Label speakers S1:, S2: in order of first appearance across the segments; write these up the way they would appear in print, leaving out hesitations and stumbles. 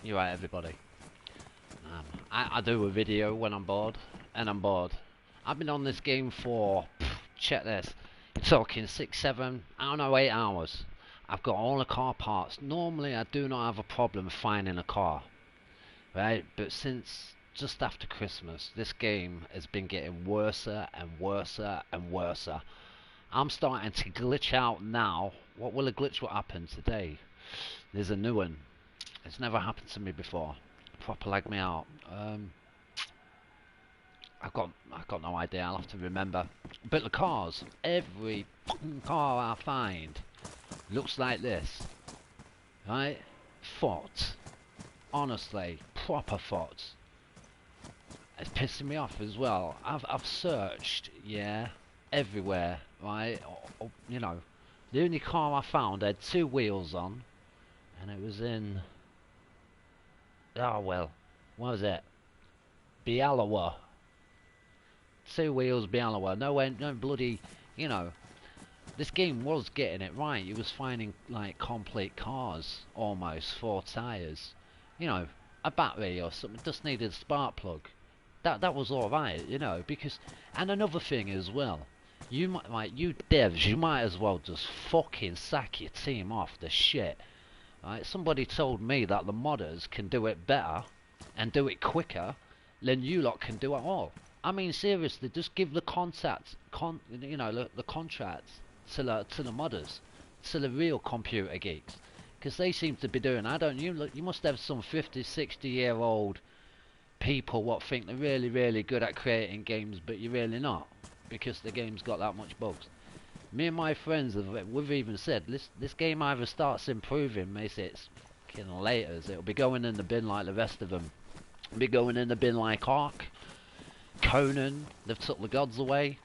S1: You're right, everybody. I do a video when I'm bored, and I'm bored. I've been on this game for, check this, you're talking 6, 7, I don't know, 8 hours. I've got all the car parts. Normally I do not have a problem finding a car, right? But since just after Christmas, this game has been getting worse and worse and worse. I'm starting to glitch out now. What will a glitch what happened today? There's a new one. It's never happened to me before. Proper lag me out. I've got no idea. I'll have to remember. But the cars, every fucking car I find looks like this, right? Foot. Honestly, proper foot. It's pissing me off as well. I've searched, yeah, everywhere, right? You know, the only car I found had 2 wheels on, and it was in. Oh well, what was it? Bialawa. 2 wheels, Bialawa. No bloody, you know. This game was getting it right. It was finding like complete cars, almost 4 tires. You know, a battery or something. Just needed a spark plug. That was all right, you know. Because, and another thing as well. You might, like, you devs, you might as well just fucking sack your team off the shit. Right? Somebody told me that the modders can do it better and do it quicker than you lot can do it all. I mean, seriously, just give the contracts to the modders, to the real computer geeks, because they seem to be doing. You must have some 50, 60-year-old people what think they're really, really good at creating games, but you're really not, because the game's got that much bugs. Me and my friends we've even said this game either starts improving, maybe it's fucking laters. It'll be going in the bin like the rest of them. It'll be going in the bin like Ark, Conan. They've took the gods away.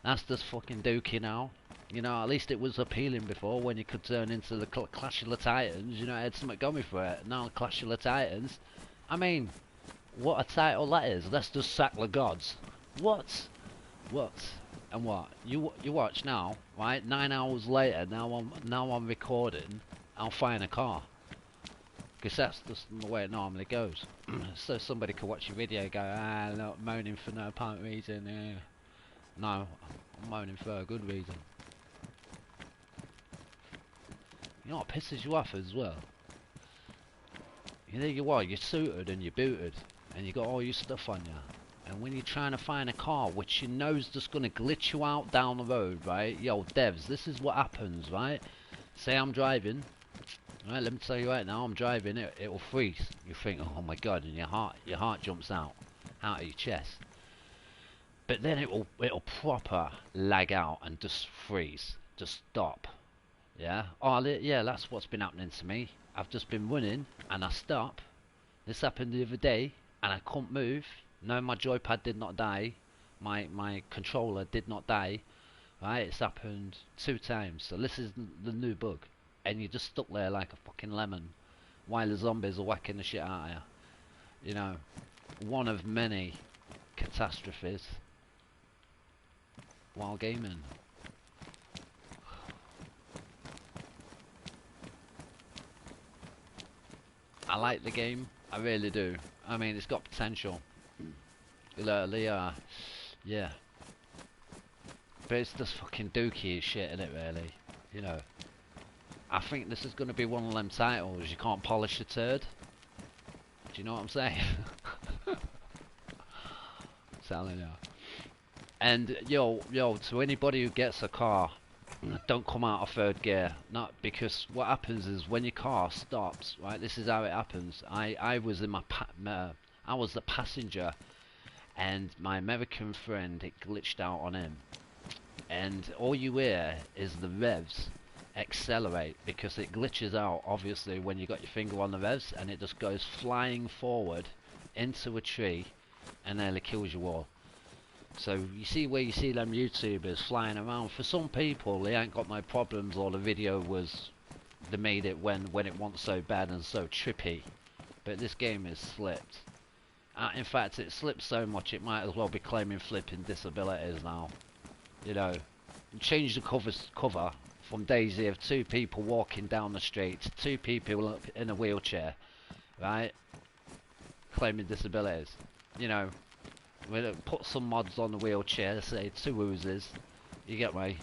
S1: That's just fucking dookie now. You know, at least it was appealing before when you could turn into the Clash of the Titans. You know, it had something going for it. Now Clash of the Titans. I mean, what a title that is. Let's just sack the gods. What? And what? You watch now, right? 9 hours later, now I'm recording. I'll find a car, because that's just the way it normally goes. So somebody could watch your video and go, not moaning for no apparent reason. No, I'm moaning for a good reason. You know what pisses you off as well? You know you're suited and you're booted, and you got all your stuff on you. And when you're trying to find a car which you know's just going to glitch you out down the road, right? Yo, devs, this is what happens, right? Say I'm driving, right? Let me tell you right now, I'm driving. It'll freeze. You think, oh my god, and your heart jumps out of your chest. But then it'll proper lag out and just freeze, just stop. Yeah. Oh yeah, that's what's been happening to me. I've just been running and I stop. This happened the other day, and I couldn't move. No, my joypad did not die. My controller did not die. Right, it's happened 2 times. So this is the new bug, and you're just stuck there like a fucking lemon, while the zombies are whacking the shit out of you. You know, one of many catastrophes while gaming. I like the game. I really do. I mean, it's got potential. Yeah. But it's just fucking dookie as shit, isn't it, really? You know. I think this is going to be one of them titles you can't polish a turd. Do you know what I'm saying? Telling you. And, yo, to anybody who gets a car, don't come out of 3rd gear. Not because what happens is when your car stops, right? This is how it happens. I was in I was the passenger, and my American friend, it glitched out on him, and all you hear is the revs accelerate, because it glitches out obviously when you got your finger on the revs, and it just goes flying forward into a tree and nearly kills you all. So you see where you see them YouTubers flying around, for some people they ain't got no problems, or the video was, they made it when it wasn't so bad and so trippy. But this game is slipped. In fact, it slipped so much it might as well be claiming flipping disabilities now. You know, change the cover from Daisy of 2 people walking down the street to 2 people in a wheelchair, right? Claiming disabilities. You know, we'll put some mods on the wheelchair, say 2 oozes. You get me?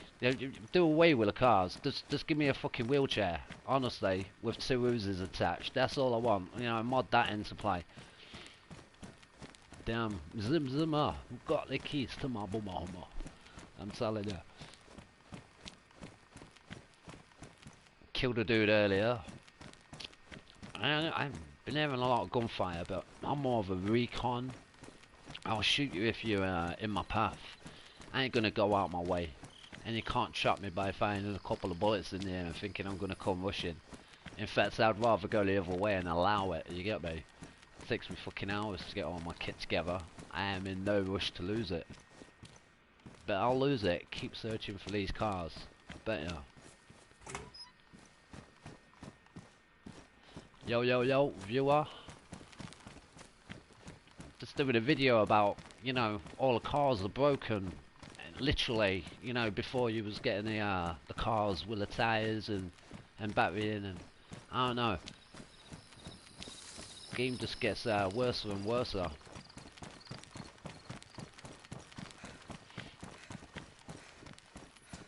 S1: Do away with the cars. Just give me a fucking wheelchair. Honestly, with 2 oozes attached. That's all I want. You know, mod that into play. Damn, Zim Zimmer, got the keys to my mama. I'm telling you. Killed a dude earlier. I've been having a lot of gunfire, but I'm more of a recon. I'll shoot you if you're in my path. I ain't gonna go out my way. And you can't trap me by finding a couple of bullets in the air and thinking I'm gonna come rushing. In fact, I'd rather go the other way and allow it, you get me? It takes me fucking hours to get all my kit together. I am in no rush to lose it. But I'll lose it. Keep searching for these cars. I bet you. Yo, yo, yo, viewer. Just doing a video about, you know, all the cars are broken. And literally, you know, before you was getting the cars with the tyres and battery in, and I don't know. Game just gets worse and worse.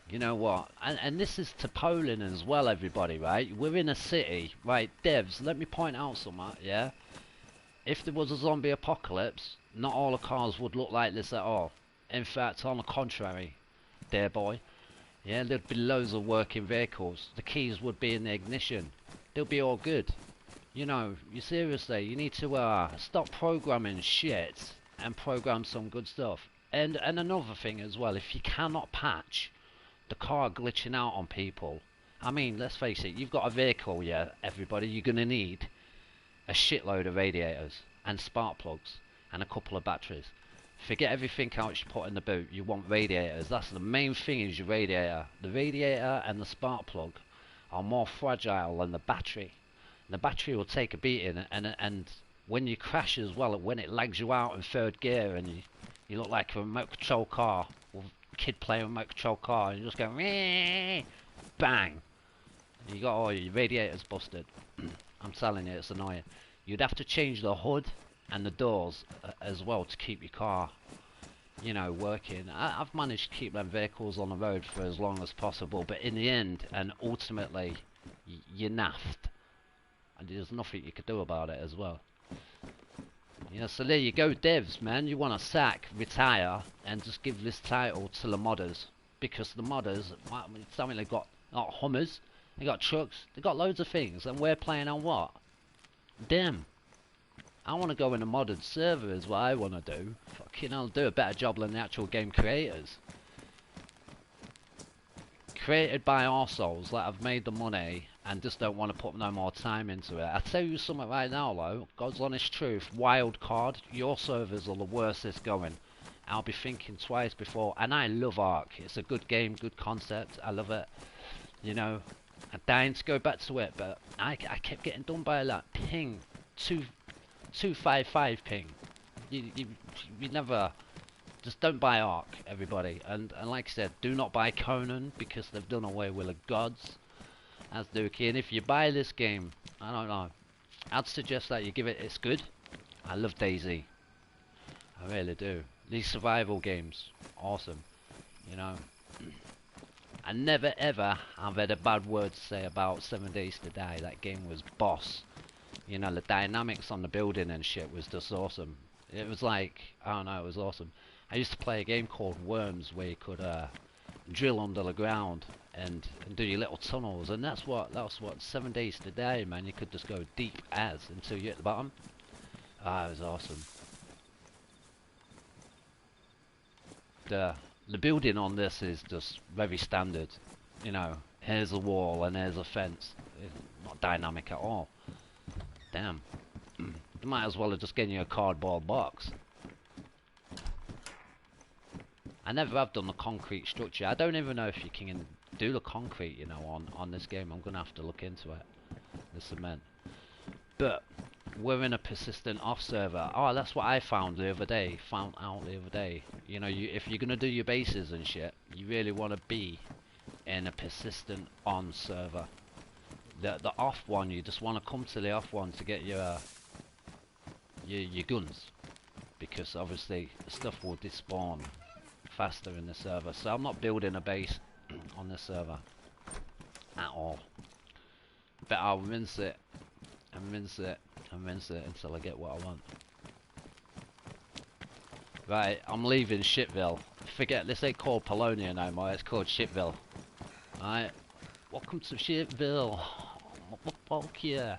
S1: You know what? And this is to Poland as well, everybody, right? We're in a city, right? Devs, let me point out something, yeah? If there was a zombie apocalypse, not all the cars would look like this at all. In fact, on the contrary, dear boy, yeah, there'd be loads of working vehicles. The keys would be in the ignition. They'll be all good. You know, you seriously, you need to stop programming shit and program some good stuff. And another thing as well, if you cannot patch the car glitching out on people, I mean, let's face it, you've got a vehicle, yeah, everybody, you're gonna need a shitload of radiators and spark plugs and a couple of batteries. Forget everything else you put in the boot, you want radiators. That's the main thing, is your radiator. The radiator and the spark plug are more fragile than the battery. The battery will take a beating, and when you crash as well, when it lags you out in third gear and you look like a remote control car, or a kid playing a remote control car, and you just go bang, you got all your radiators busted. I'm telling you, it's annoying. You'd have to change the hood and the doors as well to keep your car, you know, working. I've managed to keep them vehicles on the road for as long as possible, but in the end and ultimately you're naffed, and there's nothing you could do about it as well. Yeah, so there you go, devs, man. You want to sack, retire, and just give this title to the modders, because the modders, tell me, they've got Hummers, they got trucks, they got loads of things, and we're playing on what? Damn. I want to go in a modded server is what I want to do. Fucking I'll do a better job than the actual game creators. Created by arseholes that have made the money and just don't want to put no more time into it. I tell you something right now though, God's honest truth, wildcard, your servers are the worst it's going. I'll be thinking twice before, and I love Ark. It's a good game, good concept, I love it. You know, I'm dying to go back to it, but I kept getting done by that ping, 255 ping. You never, just don't buy Ark, everybody. And like I said, do not buy Conan, because they've done away with the gods. As Dookie, and if you buy this game, I don't know, I'd suggest that you give it, it's good. I love DayZ, I really do. These survival games, awesome, you know. I never ever have had a bad word to say about 7 Days to Die. That game was boss. You know, the dynamics on the building and shit was just awesome. It was like, I don't know, it was awesome. I used to play a game called Worms, where you could drill under the ground and do your little tunnels, and that's what 7 Days to Die, man. You could just go deep as until you're at the bottom. Ah, it was awesome. The building on this is just very standard. You know, here's a wall and here's a fence. It's not dynamic at all. Damn. You might as well have just given you a cardboard box. I never have done the concrete structure. I don't even know if you can do the concrete, you know, on this game. I'm gonna have to look into it. The cement. But we're in a persistent off server. Oh, that's what I found the other day. Found out the other day. You know, if you're gonna do your bases and shit, you really want to be in a persistent on server. The off one, you just want to come to the off one to get your guns, because obviously stuff will despawn faster in the server. So I'm not building a base on this server at all. But I'll rinse it and rinse it and rinse it until I get what I want. Right, I'm leaving Shitville. Forget, this ain't called Polonia no more, it's called Shitville. Alright, welcome to Shitville. Fuck yeah.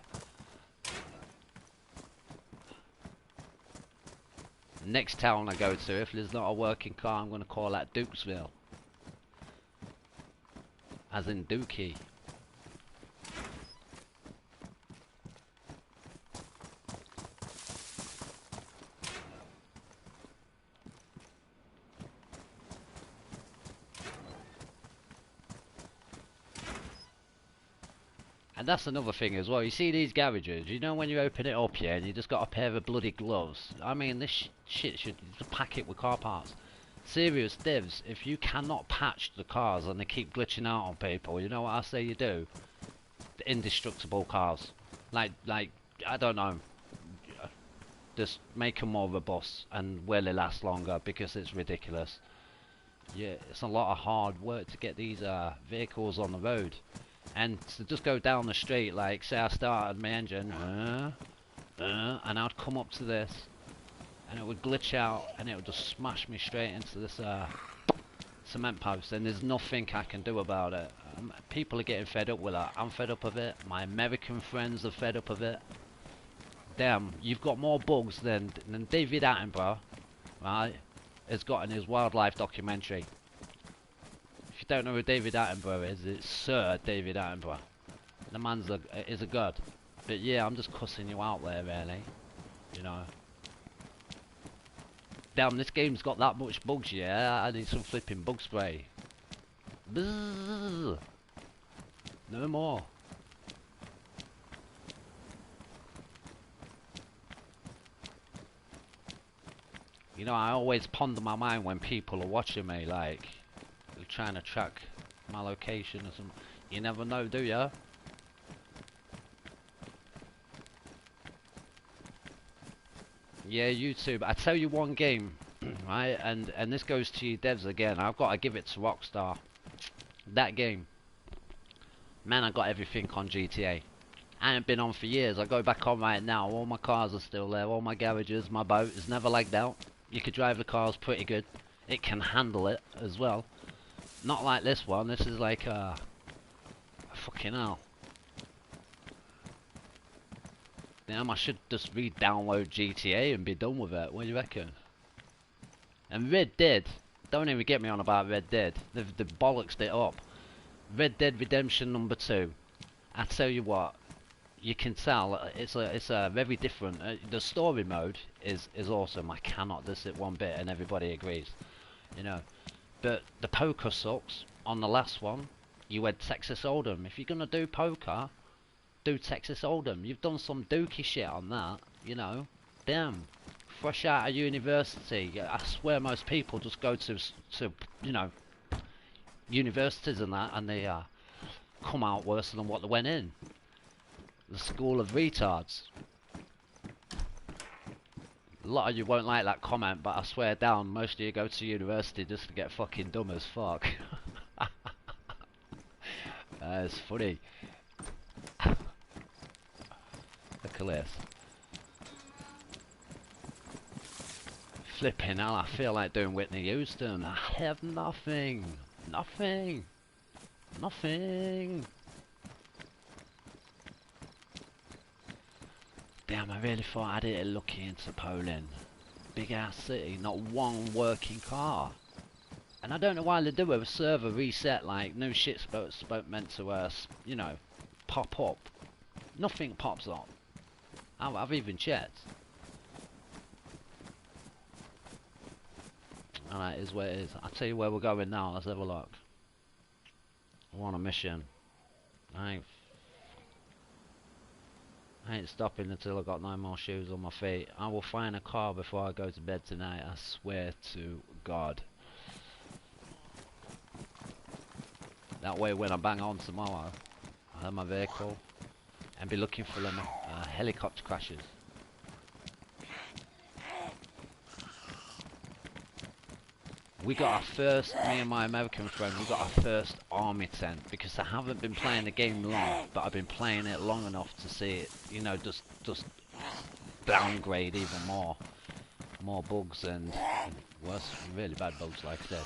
S1: Next town I go to, if there's not a working car, I'm going to call that Dukesville. As in Dookie. And that's another thing as well. You see these garages, you know when you open it up here and you just got a pair of bloody gloves. I mean, this shit should pack it with car parts. Serious divs, if you cannot patch the cars and they keep glitching out on people, you know what I say you do? The indestructible cars. Like, I don't know. Just make them more robust and will they last longer, because it's ridiculous. Yeah, it's a lot of hard work to get these vehicles on the road. And to just go down the street, like, say I started my engine, and I'd come up to this, and it would glitch out, and it would just smash me straight into this cement post, and there's nothing I can do about it. People are getting fed up with that. I'm fed up of it. My American friends are fed up of it. Damn, you've got more bugs than David Attenborough, right, has got in his wildlife documentary. If you don't know who David Attenborough is, it's Sir David Attenborough. The man's is a god. But yeah, I'm just cussing you out there, really. You know. Damn, this game's got that much bugs, yeah? I need some flipping bug spray. Bzzz. No more. You know, I always ponder my mind when people are watching me, like, trying to track my location or something. You never know, do ya? Yeah, YouTube. I tell you one game, right? And this goes to you devs again. I've got to give it to Rockstar. That game, man, I got everything on GTA. I ain't been on for years. I go back on right now. All my cars are still there. All my garages, my boat is never lagged out. You could drive the cars pretty good. It can handle it as well. Not like this one. This is like fucking hell. Damn, I should just re-download GTA and be done with it. What do you reckon? And Red Dead. Don't even get me on about Red Dead. They've bollocksed it up. Red Dead Redemption number 2. I tell you what, you can tell it's a very different. The story mode is awesome. I cannot diss it one bit, and everybody agrees. You know. But the poker sucks. On the last one, you had Texas Hold'em. If you're gonna do poker, do Texas Hold'em. You've done some dookie shit on that, you know. Damn. Fresh out of university. I swear most people just go to you know, universities and that, and they come out worse than what they went in. The school of retards. A lot of you won't like that comment, but I swear down, most of you go to university just to get fucking dumb as fuck. It's funny. Look at this. Flipping hell, I feel like doing Whitney Houston. I have nothing. Nothing. Nothing. Damn, I really thought I'd hit a lucky into Poland. Big ass city, not one working car. And I don't know why they do a server reset, like no shit's meant to, you know, pop up. Nothing pops up. I've even checked. Alright, is where it is. I'll tell you where we're going now, let's have a look. We're on a mission. I ain't stopping until I got no more shoes on my feet. I will find a car before I go to bed tonight, I swear to God. That way when I bang on tomorrow, I have my vehicle, and be looking for them helicopter crashes. We got our first, me and my American friend, we got our first army tent, because I haven't been playing the game long, but I've been playing it long enough to see it, you know, just downgrade even more bugs and worse, really bad bugs like I said.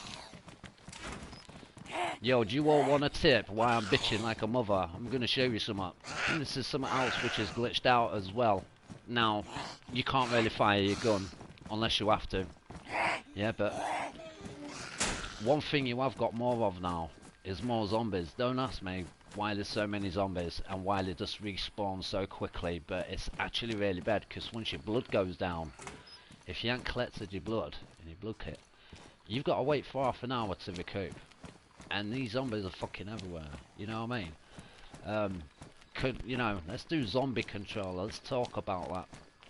S1: Yo, do you all want a tip why I'm bitching like a mother? I'm going to show you something. This is something else which is glitched out as well. Now, you can't really fire your gun unless you have to. Yeah, but one thing you have got more of now is more zombies. Don't ask me why there's so many zombies and why they just respawn so quickly, but it's actually really bad, because once your blood goes down, if you ain't collected your blood in your blood kit, you've got to wait for half an hour to recoup. And these zombies are fucking everywhere, you know what I mean? You know, let's do zombie control, let's talk about that.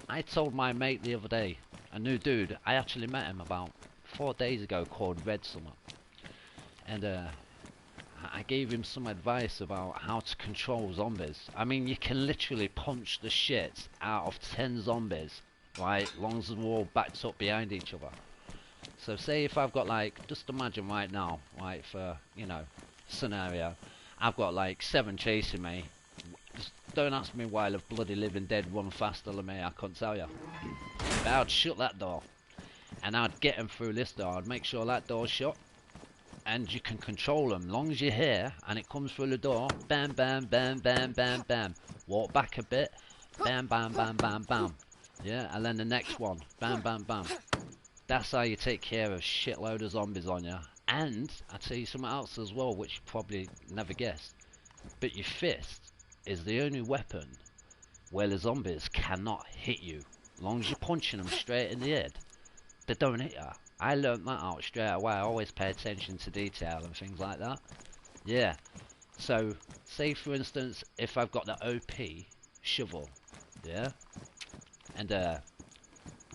S1: I told my mate the other day, a new dude, I actually met him about 4 days ago, called Red Summer. And I gave him some advice about how to control zombies. I mean, you can literally punch the shit out of 10 zombies, right, long as they're all backed up behind each other. So say if I've got like, just imagine right now, right, for, you know, scenario, I've got like 7 chasing me. Just don't ask me why the bloody living dead run faster than me, I couldn't tell you. But I'd shut that door, and I'd get them through this door. I'd make sure that door's shut, and you can control them. Long as you're here, and it comes through the door, bam, bam, bam, bam, bam, bam. Walk back a bit, bam, bam, bam, bam, bam. Yeah, and then the next one, bam, bam, bam. That's how you take care of a shitload of zombies on you. And I'll tell you something else as well, which you probably never guessed. But your fist is the only weapon where the zombies cannot hit you. As long as you're punching them straight in the head, they don't hit you. I learnt that out straight away. I always pay attention to detail and things like that. Yeah. So, say for instance, if I've got the OP shovel, yeah, and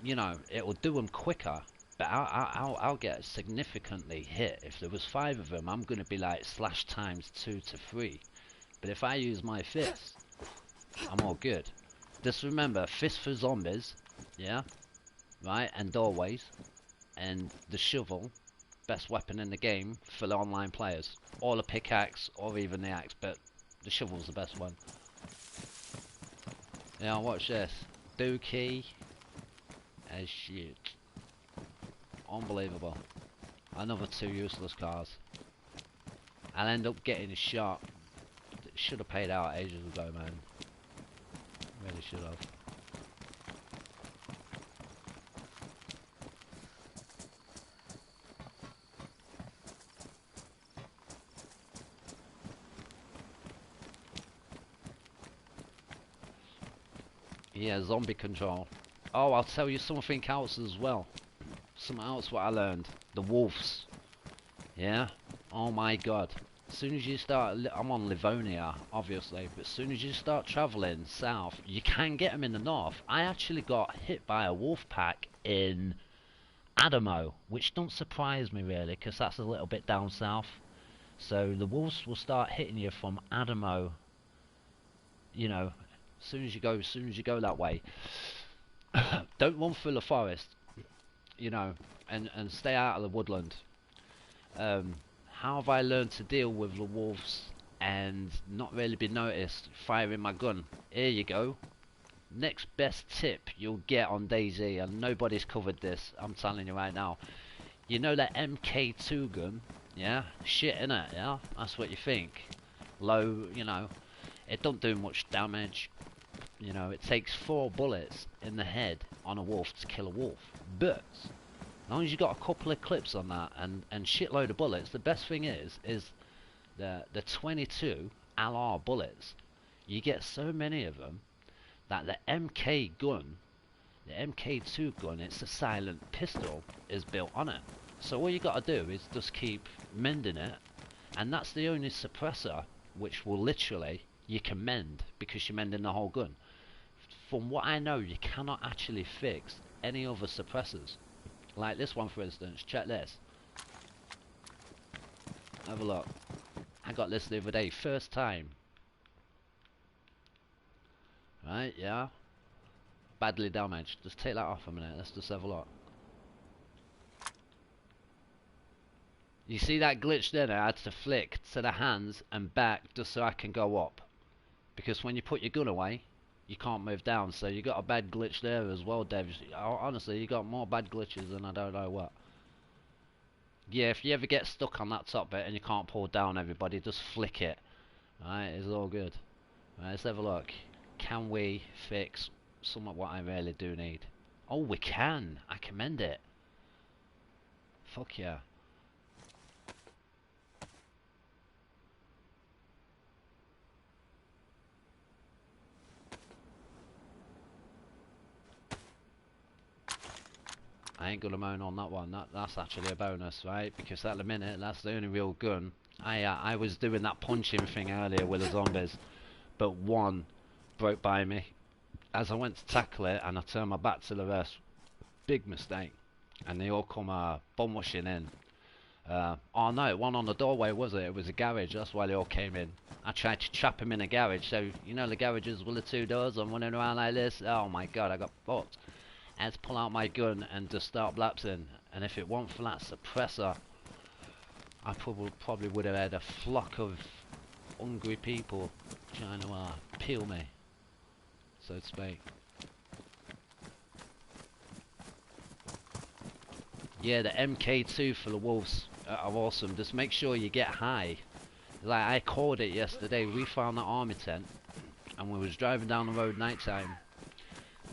S1: you know, it will do them quicker, but I'll get significantly hit. If there was 5 of them, I'm going to be like slash times 2 to 3. But if I use my fist, I'm all good. Just remember, fist for zombies, yeah, right, and doorways, and the shovel, best weapon in the game for the online players. Or the pickaxe, or even the axe, but the shovel's the best one. Yeah, watch this. Dookie as shit. Unbelievable. Another 2 useless cars. I'll end up getting a shot. Should have paid out ages ago, man. Really should have. Yeah, zombie control. Oh, I'll tell you something else as well. Something else what I learned. The wolves. Yeah? Oh my god. As soon as you start, I'm on Livonia, obviously, but as soon as you start travelling south, you can get them in the north. I actually got hit by a wolf pack in Adamo, which don't surprise me really, because that's a little bit down south. So the wolves will start hitting you from Adamo, you know, as soon as you go that way. Don't run through the forest, you know, and stay out of the woodland. How have I learned to deal with the wolves and not really be noticed firing my gun? Here you go. Next best tip you'll get on DayZ, and nobody's covered this, I'm telling you right now. You know that MK2 gun? Yeah? Shit innit, yeah? That's what you think. Low, you know, it don't do much damage. You know, it takes 4 bullets in the head on a wolf to kill a wolf. But as long as you got a couple of clips on that and shitload of bullets, the best thing is the 22 LR bullets. You get so many of them that the MK gun, the MK2 gun, it's a silent pistol, is built on it. So all you got to do is just keep mending it, and that's the only suppressor which will literally, you can mend, because you're mending the whole gun. From what I know, you cannot actually fix any other suppressors. Like this one for instance, check this. Have a look. I got this the other day, first time. Right, yeah. Badly damaged. Just take that off a minute. Let's just have a look. You see that glitch there? I had to flick to the hands and back just so I can go up. Because when you put your gun away, you can't move down. So you got a bad glitch there as well, Dev. Honestly, you got more bad glitches than I don't know what. Yeah, if you ever get stuck on that top bit and you can't pull down, everybody, just flick it. Alright, it's all good. Right, let's have a look. Can we fix some of what I really do need? Oh, we can. I commend it. Fuck yeah. I ain't gonna moan on that one. That's actually a bonus, right? Because at the minute, that's the only real gun. I was doing that punching thing earlier with the zombies, but one broke by me as I went to tackle it, and I turned my back to the rest. Big mistake, and they all come bomb rushing in. Oh no, one on the doorway, was it? It was a garage. That's why they all came in. I tried to trap him in a garage. So you know the garages with the two doors. I'm running around like this. Oh my god, I got fucked. I had to pull out my gun and just start blapsing, and if it weren't for that suppressor, I probably would have had a flock of hungry people trying to peel me, so to speak. Yeah, the MK2 for the wolves are awesome. Just make sure you get high. Like I called it yesterday. We found that army tent, and we was driving down the road nighttime,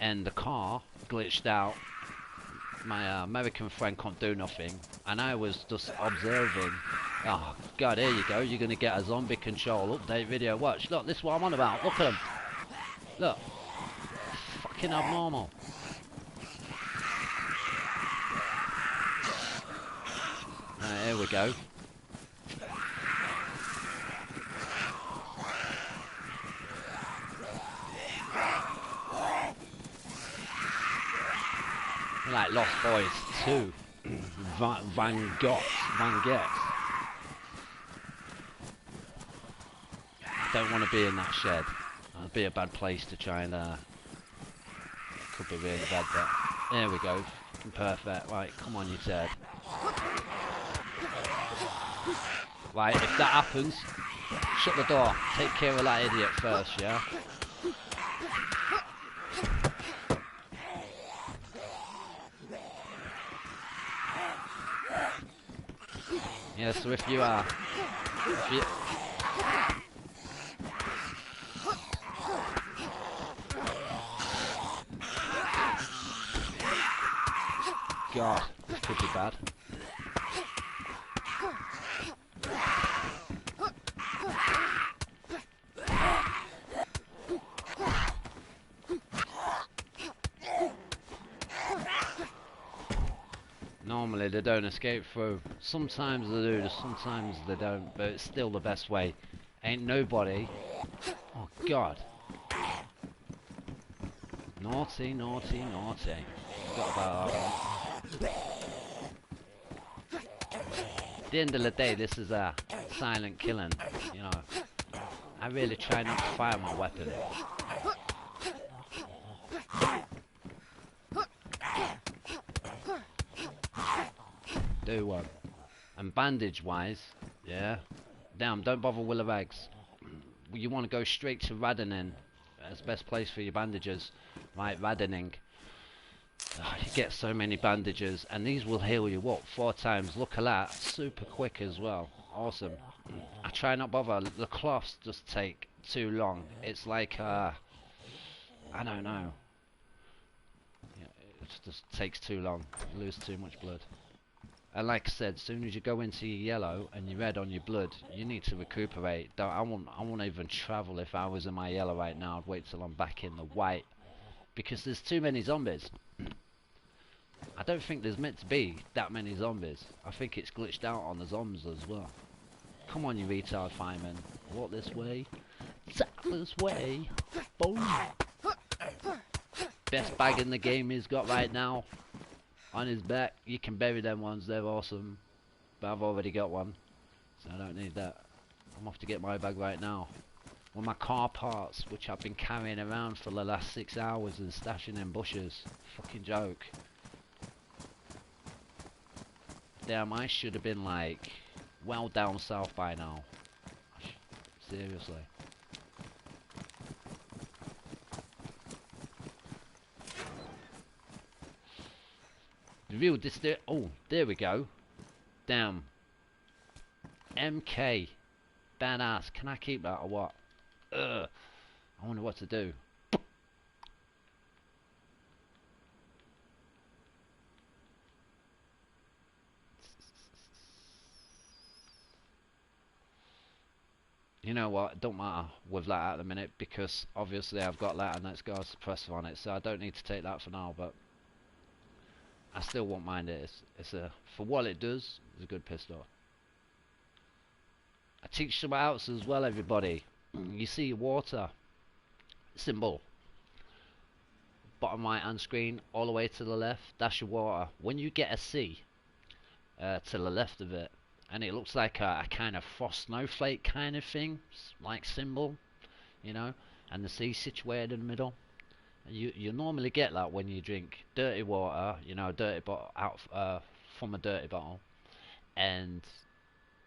S1: and the car glitched out. My American friend couldn't do nothing, and I was just observing. Oh god, here you go. You're gonna get a zombie control update video. Watch, look, this is what I'm on about. Look at them. Look, fucking abnormal. Right, here we go. Like Lost Boys 2. Van Gogh. Don't want to be in that shed. That'd be a bad place to try and could be really bad, but there we go. Perfect. Right, come on, you turd. Right, if that happens, shut the door. Take care of that idiot first, yeah? Yeah, so if you are... God, this could be bad. Normally they don't escape through. Sometimes they do, sometimes they don't, but it's still the best way. Ain't nobody... Oh God. Naughty, naughty, naughty. Forgot about that one. At the end of the day, this is a silent killing, you know. I really try not to fire my weapon. Do one. And bandage wise, yeah. Damn, don't bother with the rags. You want to go straight to Raddening. That's the best place for your bandages. Right, Raddening. Oh, you get so many bandages, and these will heal you up 4 times. Look at that, super quick as well. Awesome. I try not bother. The cloths just take too long. It's like I don't know. Yeah, it just takes too long. You lose too much blood. And like I said, as soon as you go into your yellow and your red on your blood, you need to recuperate. I won't even travel if I was in my yellow right now. I'd wait till I'm back in the white, because there's too many zombies. I don't think there's meant to be that many zombies. I think it's glitched out on the zombies as well. Come on, you retard fireman. Walk this way. Tap this way. Boom. Best bag in the game he's got right now. On his back. You can bury them ones. They're awesome. But I've already got one, so I don't need that. I'm off to get my bag right now. With my car parts, which I've been carrying around for the last 6 hours and stashing in bushes. Fucking joke. Damn, I should have been like, well down south by now. Seriously. The real oh, there we go. Damn. MK. Badass. Can I keep that or what? Ugh. I wonder what to do. You know what, it don't matter with that at the minute, because obviously I've got that and that's got a suppressor on it, so I don't need to take that for now, but I still won't mind it. It's a, for what it does, it's a good pistol. I teach someone else as well, everybody. You see water symbol, bottom right hand screen, all the way to the left, that's your water. When you get a C to the left of it, and it looks like a kind of frost snowflake kind of thing, like symbol, you know, and the sea situated in the middle. You normally get that when you drink dirty water, you know, dirty bottle out from a dirty bottle, and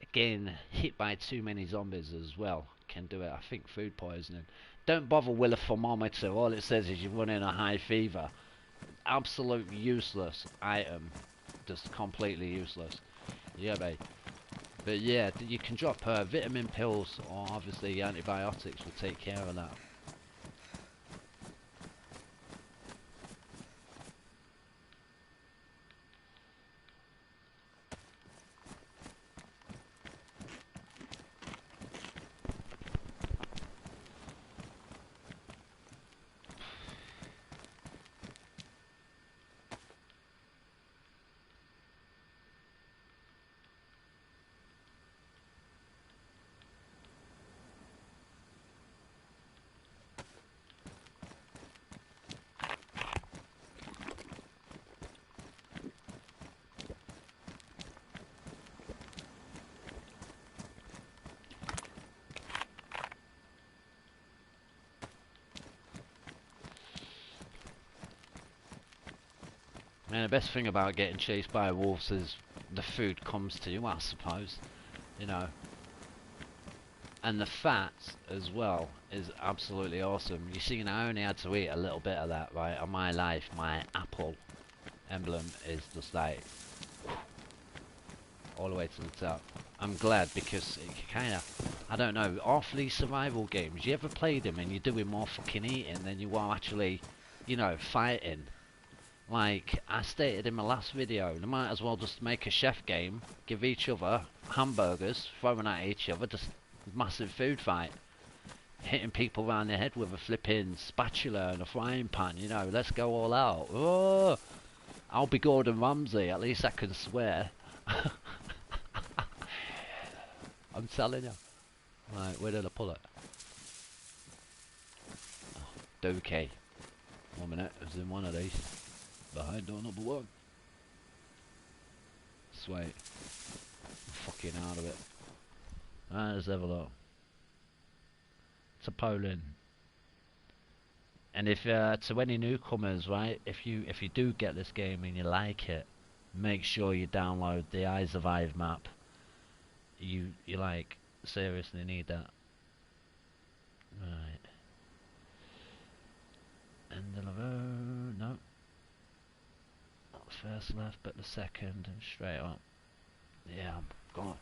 S1: again hit by too many zombies as well can do it. I think food poisoning. Don't bother with a thermometer. All it says is you're running a high fever. Absolute useless item, just completely useless. Yeah, mate. But yeah, you can drop vitamin pills, or obviously antibiotics will take care of that. And the best thing about getting chased by wolves is the food comes to you, I suppose. You know. And the fat as well is absolutely awesome. You see, I only had to eat a little bit of that, right? On my life, my Apple emblem is just like all the way to the top. I'm glad, because it kind of, I don't know, off these survival games, you ever played them and you're doing more fucking eating than you are actually, you know, fighting? Like I stated in my last video, they might as well just make a chef game, give each other hamburgers, throwing at each other, just massive food fight. Hitting people around the head with a flipping spatula and a frying pan, you know, let's go all out. Oh, I'll be Gordon Ramsay, at least I can swear. I'm telling you. Right, where did I pull it? Oh, okay. 1 minute, it's in one of these. Behind door number 1. Sweet. I'm fucking out of it. Right, let's have a look. To Poland. And if to any newcomers, right, if you do get this game and you like it, make sure you download the I Survive map. You like seriously need that. Right. End of the road. No. Not the first left, but the second, and straight up. Yeah, I'm gone.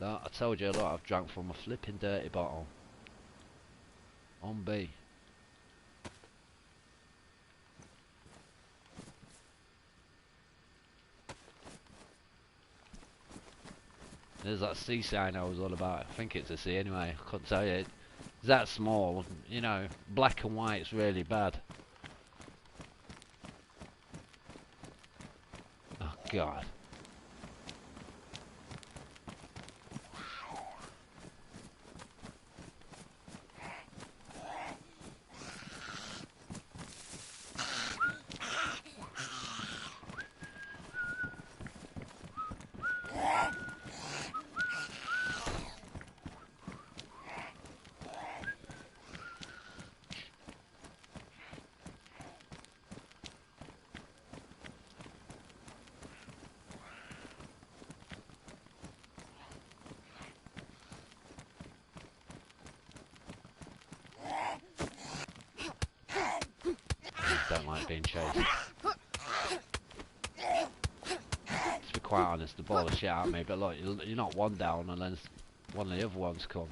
S1: I told you a lot. I've drank from a flipping dirty bottle. On B. There's that C sign I was all about. I think it's a C anyway. I couldn't tell you. It's that small. You know, black and white's really bad. Oh God. getting chased. To be quite honest, the ball of shit at me, but look, you're not one down unless one of the other ones come.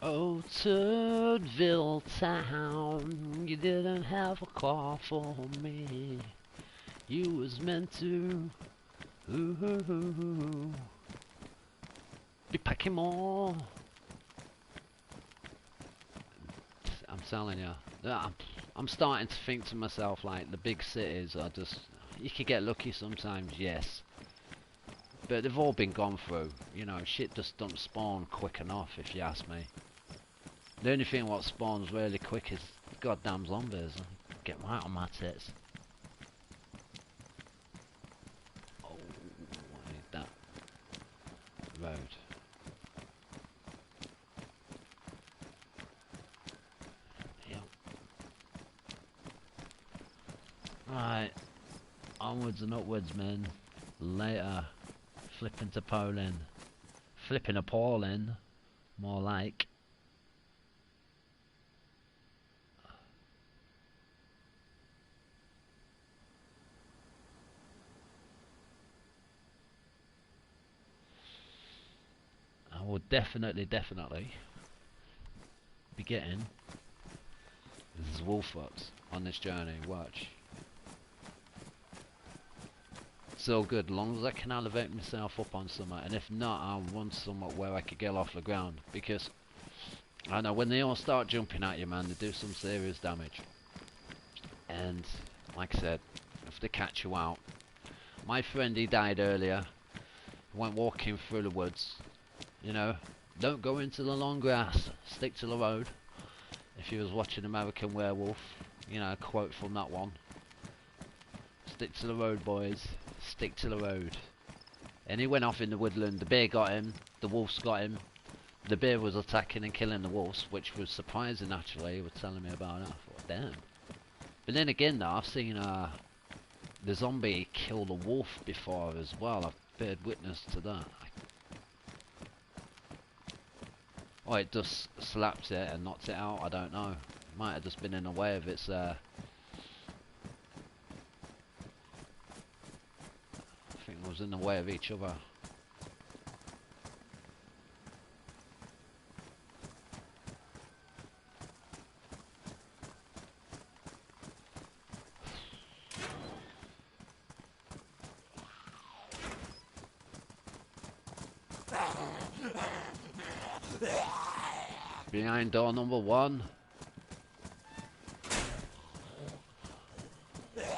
S1: Oh, Turdville town, you didn't have a car for me. You was meant to be packing more. I'm telling you, I'm starting to think to myself like the big cities are just, you could get lucky sometimes, yes. But they've all been gone through, you know, shit just don't spawn quick enough if you ask me. The only thing what spawns really quick is goddamn zombies. Get right on my tits. Oh, I need that road. Yep. Right, onwards and upwards, man. Later, flipping to Poland. Flipping appalling, more like. I will definitely be getting Zwolfuts on this journey, watch. So good, as long as I can elevate myself up on somewhere, and if not, I'll run somewhere where I could get off the ground, because I know when they all start jumping at you, man, they do some serious damage. And like I said, if they catch you out, my friend, he died earlier, went walking through the woods, you know, don't go into the long grass, stick to the road. If you was watching American Werewolf, you know, a quote from that one. Stick to the road, boys. Stick to the road. And he went off in the woodland. The bear got him. The wolves got him. The bear was attacking and killing the wolves, which was surprising actually. He was telling me about it. I thought, damn. But then again though, I've seen the zombie kill the wolf before as well. I've bared witness to that. Oh, it just slapped it and knocked it out, I don't know. It might have just been in the way of its I think it was in the way of each other. Behind door number 1.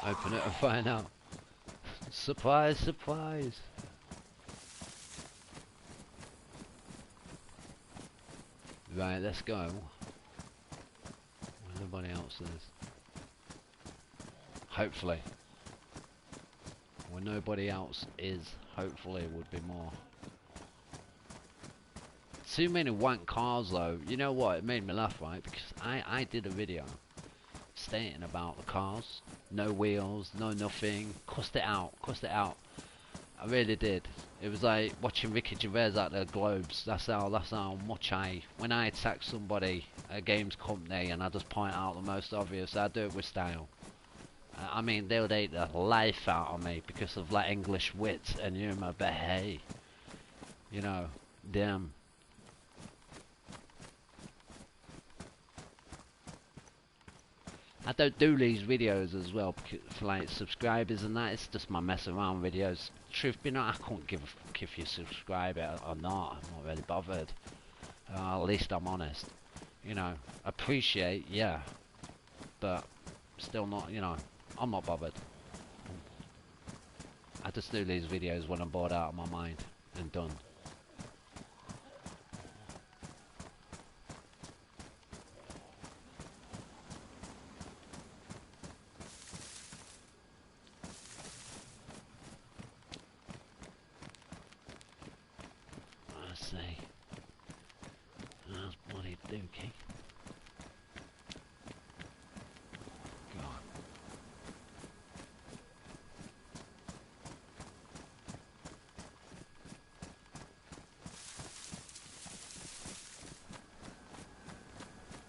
S1: Open it and find out. Surprise, surprise. Right, let's go. Where nobody else is. Hopefully. Where nobody else is, hopefully would be more. Too many wank cars though. You know what? It made me laugh, right? Because I did a video stating about the cars. No wheels, no nothing. Cussed it out. Cussed it out. I really did. It was like watching Ricky Gervais at the Globes. That's how much when I attack somebody, a games company, and I just point out the most obvious, I do it with style. I mean, they would hate the life out of me because of like English wit and humour, but hey, you know, damn. I don't do these videos as well for like subscribers and that. It's just my mess around videos. Truth be known, I couldn't give a fuck if you subscribe it or not. I'm not really bothered. At least I'm honest. You know, appreciate, yeah, but still not. You know, I'm not bothered. I just do these videos when I'm bored out of my mind and done. see. That's bloody dookie. God.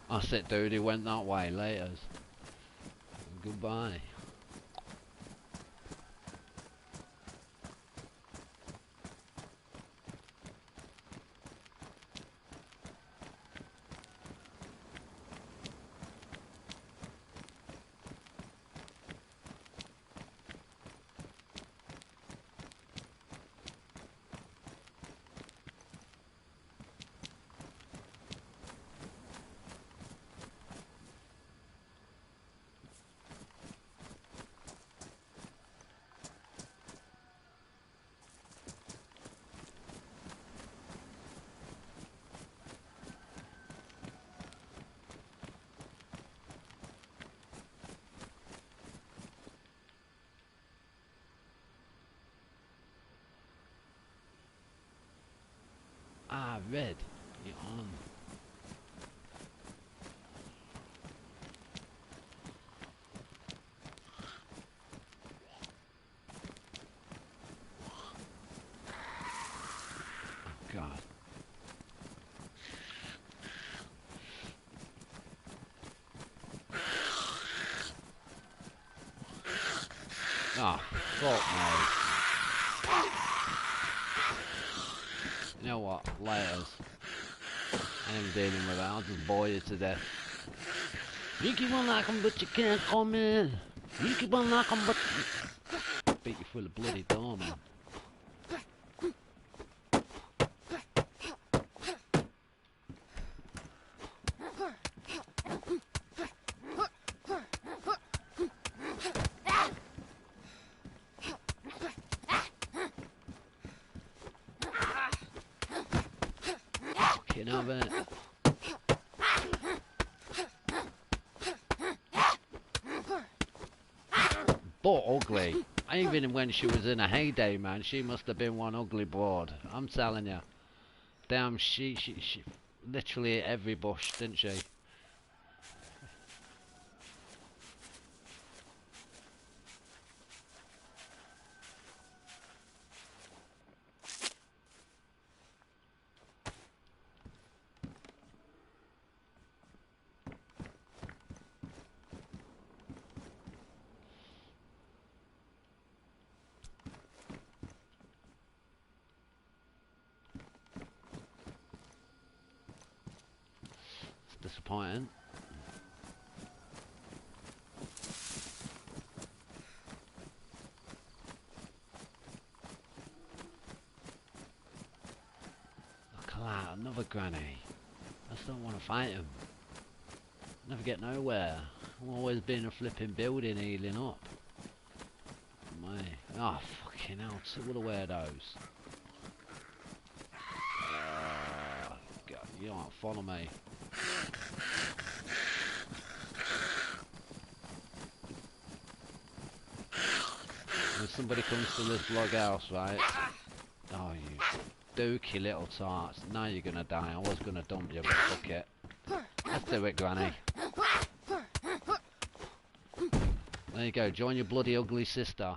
S1: That's it, dude. He went that way. Laters. Goodbye. Ah, red. You're on. Oh, God. Oh, fuck no. You know what? Layers. I ain't dealing with that. I'll just bore you to death. You keep on knocking, but you can't come in. You keep on knocking, but... Beat you full of bloody door, man. Fucking have it. But ugly. Even when she was in a heyday, man, she must have been one ugly broad. I'm telling you. Damn, she literally hit every bush, didn't she? Disappointing. Look at that, another granny. I just don't want to fight him. Never get nowhere. I'm always being a flipping building healing up. My, oh fucking hell, two of the weirdos. God, you don't follow me. When somebody comes to this log house, right? Oh, you dookie little tarts. Now you're gonna die. I was gonna dump you, but fuck it. Let's do it, Granny. There you go. Join your bloody ugly sister.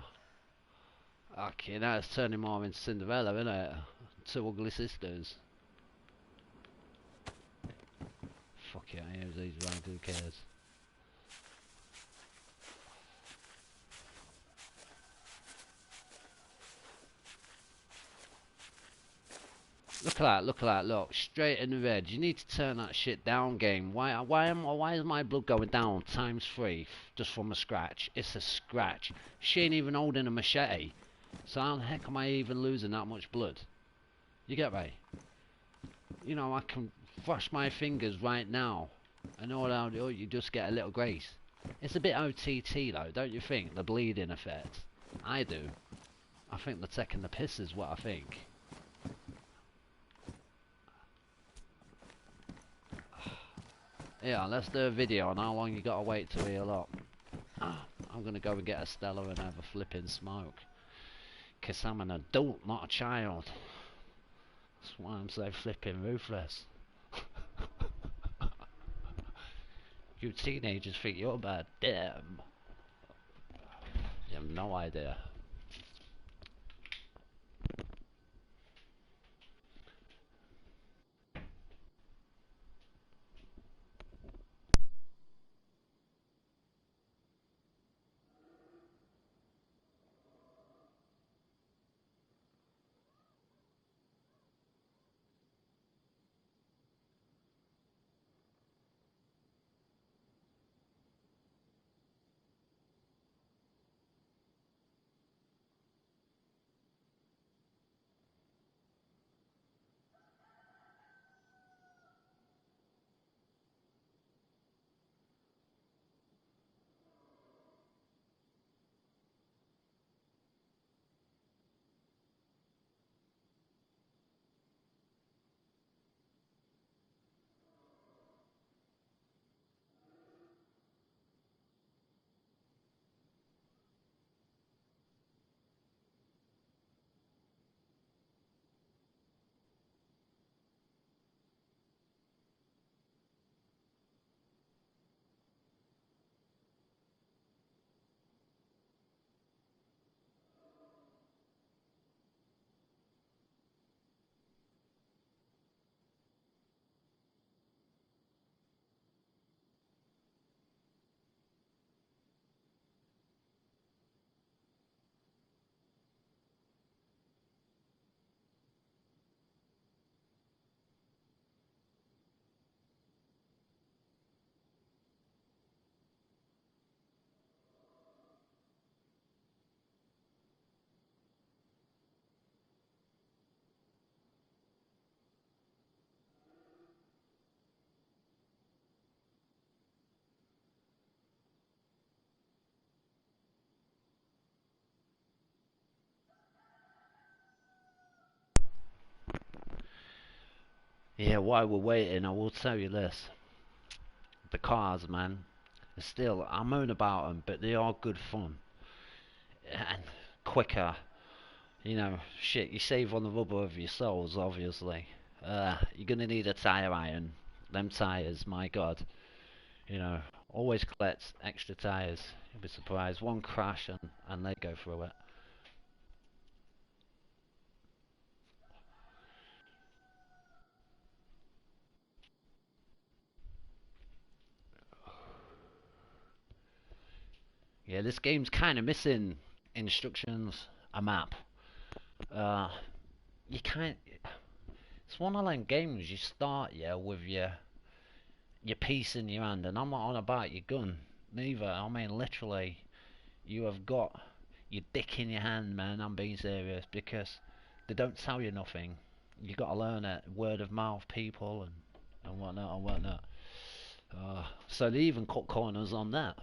S1: Okay, now it's turning more into Cinderella, isn't it? Two ugly sisters. Fuck it, I use these around, who cares? Look at that, look at that, look, straight in the red. You need to turn that shit down, game. Why is my blood going down ×3 just from a scratch? It's a scratch. She ain't even holding a machete. So how the heck am I even losing that much blood? You get me? You know, I can brush my fingers right now. And all I'll do, you just get a little grace. It's a bit OTT though, don't you think? The bleeding effect. I do. I think they're taking the piss is what I think. Yeah, let's do a video on how long you gotta wait to heal up. I'm gonna go and get a Stella and have a flipping smoke. 'Cause I'm an adult, not a child. That's why I'm so flipping ruthless. You teenagers think you're bad. Damn. You have no idea. Yeah, while we're waiting, I will tell you this. The cars, man, still, I moan about them, but they are good fun. And quicker. You know, shit, you save on the rubber of your soles, obviously. You're gonna need a tyre iron. Them tyres, my god. You know, always collect extra tyres. You'll be surprised. One crash and they go through it. Yeah, this game's kind of missing instructions, a map. Uh, you can't. It's one of them games you start, yeah, with your piece in your hand, and I'm not on about your gun, neither. I mean, literally, you have got your dick in your hand, man. I'm being serious because they don't tell you nothing. You got to learn it, word of mouth, people, and whatnot and whatnot. So they even cut corners on that.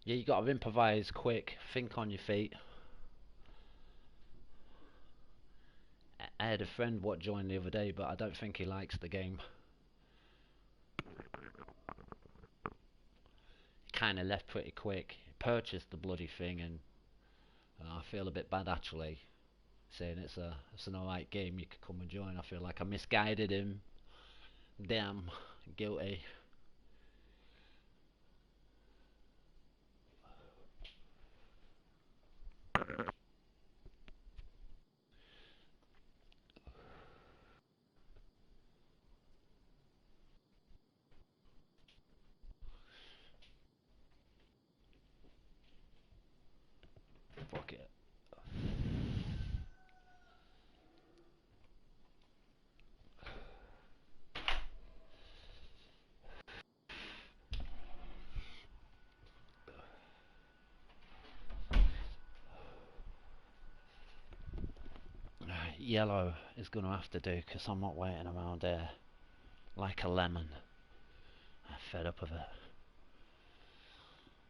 S1: Yeah, you got to improvise quick, think on your feet. I had a friend what joined the other day, but I don't think he likes the game. He kind of left pretty quick. He purchased the bloody thing, and I feel a bit bad actually, saying it's an alright game. You could come and join. I feel like I misguided him. Damn, guilty. Fuck it. Yellow is gonna have to do because I'm not waiting around here like a lemon. I'm fed up of it.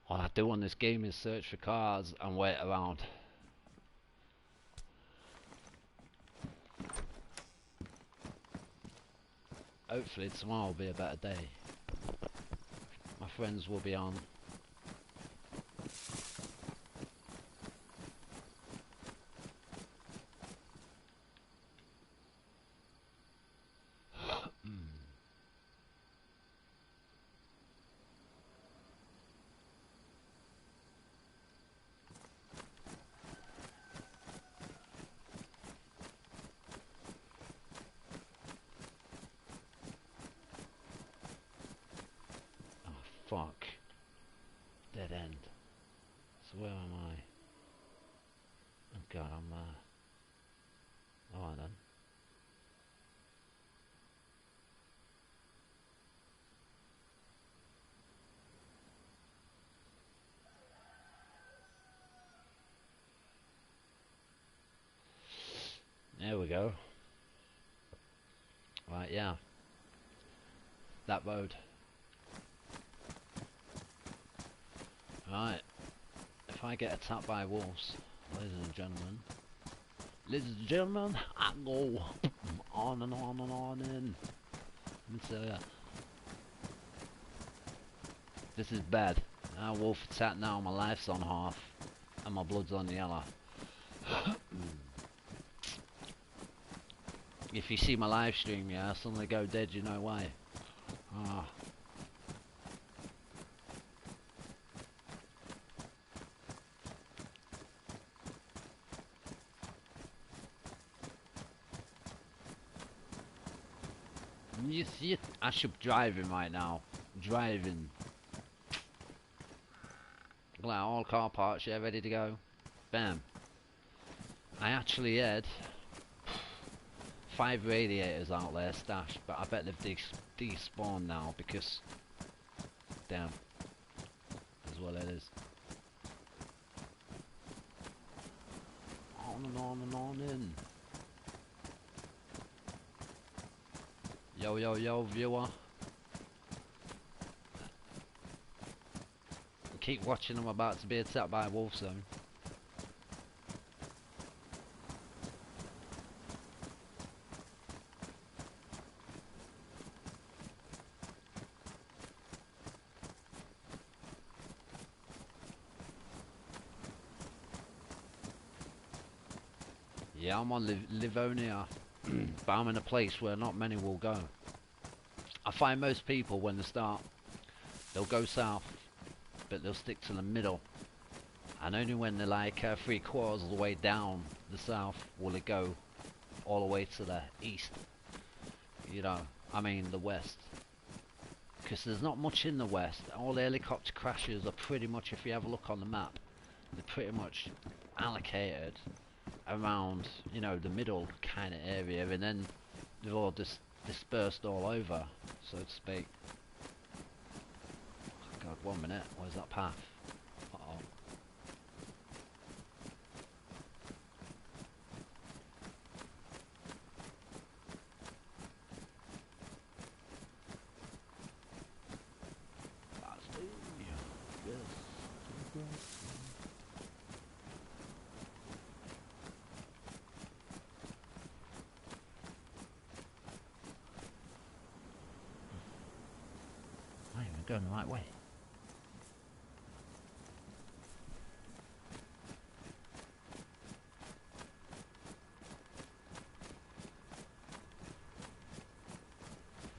S1: All I do on this game is search for cars and wait around. Hopefully tomorrow will be a better day. My friends will be on. God, I'm alright then. There we go. Right, yeah. That road. Right. If I get attacked by wolves, ladies and gentlemen, I go on and on and on in. Let me tell ya. This is bad. Wolf attack now, my life's on half. And my blood's on yellow. If you see my live stream, yeah, I suddenly go dead, you know why? Ah. You see it? I should be driving right now. Driving. Like all car parts, yeah, ready to go. Bam. I actually had 5 radiators out there stashed, but I bet they've despawned now because, damn, is what it is. On and on and on in. Yo, yo, yo, viewer. Keep watching, I'm about to be attacked by a wolf soon. Yeah, I'm on Livonia, but I'm in a place where not many will go. I find most people, when they start, they'll go south, but they'll stick to the middle. And only when they're like 3/4 of the way down the south will it go all the way to the east. You know, I mean the west. Because there's not much in the west. All the helicopter crashes are pretty much, if you have a look on the map, they're pretty much allocated around, you know, the middle kind of area, and then they're all dispersed all over, so to speak. Oh God, 1 minute, where's that path? Uh-oh. Going the right way.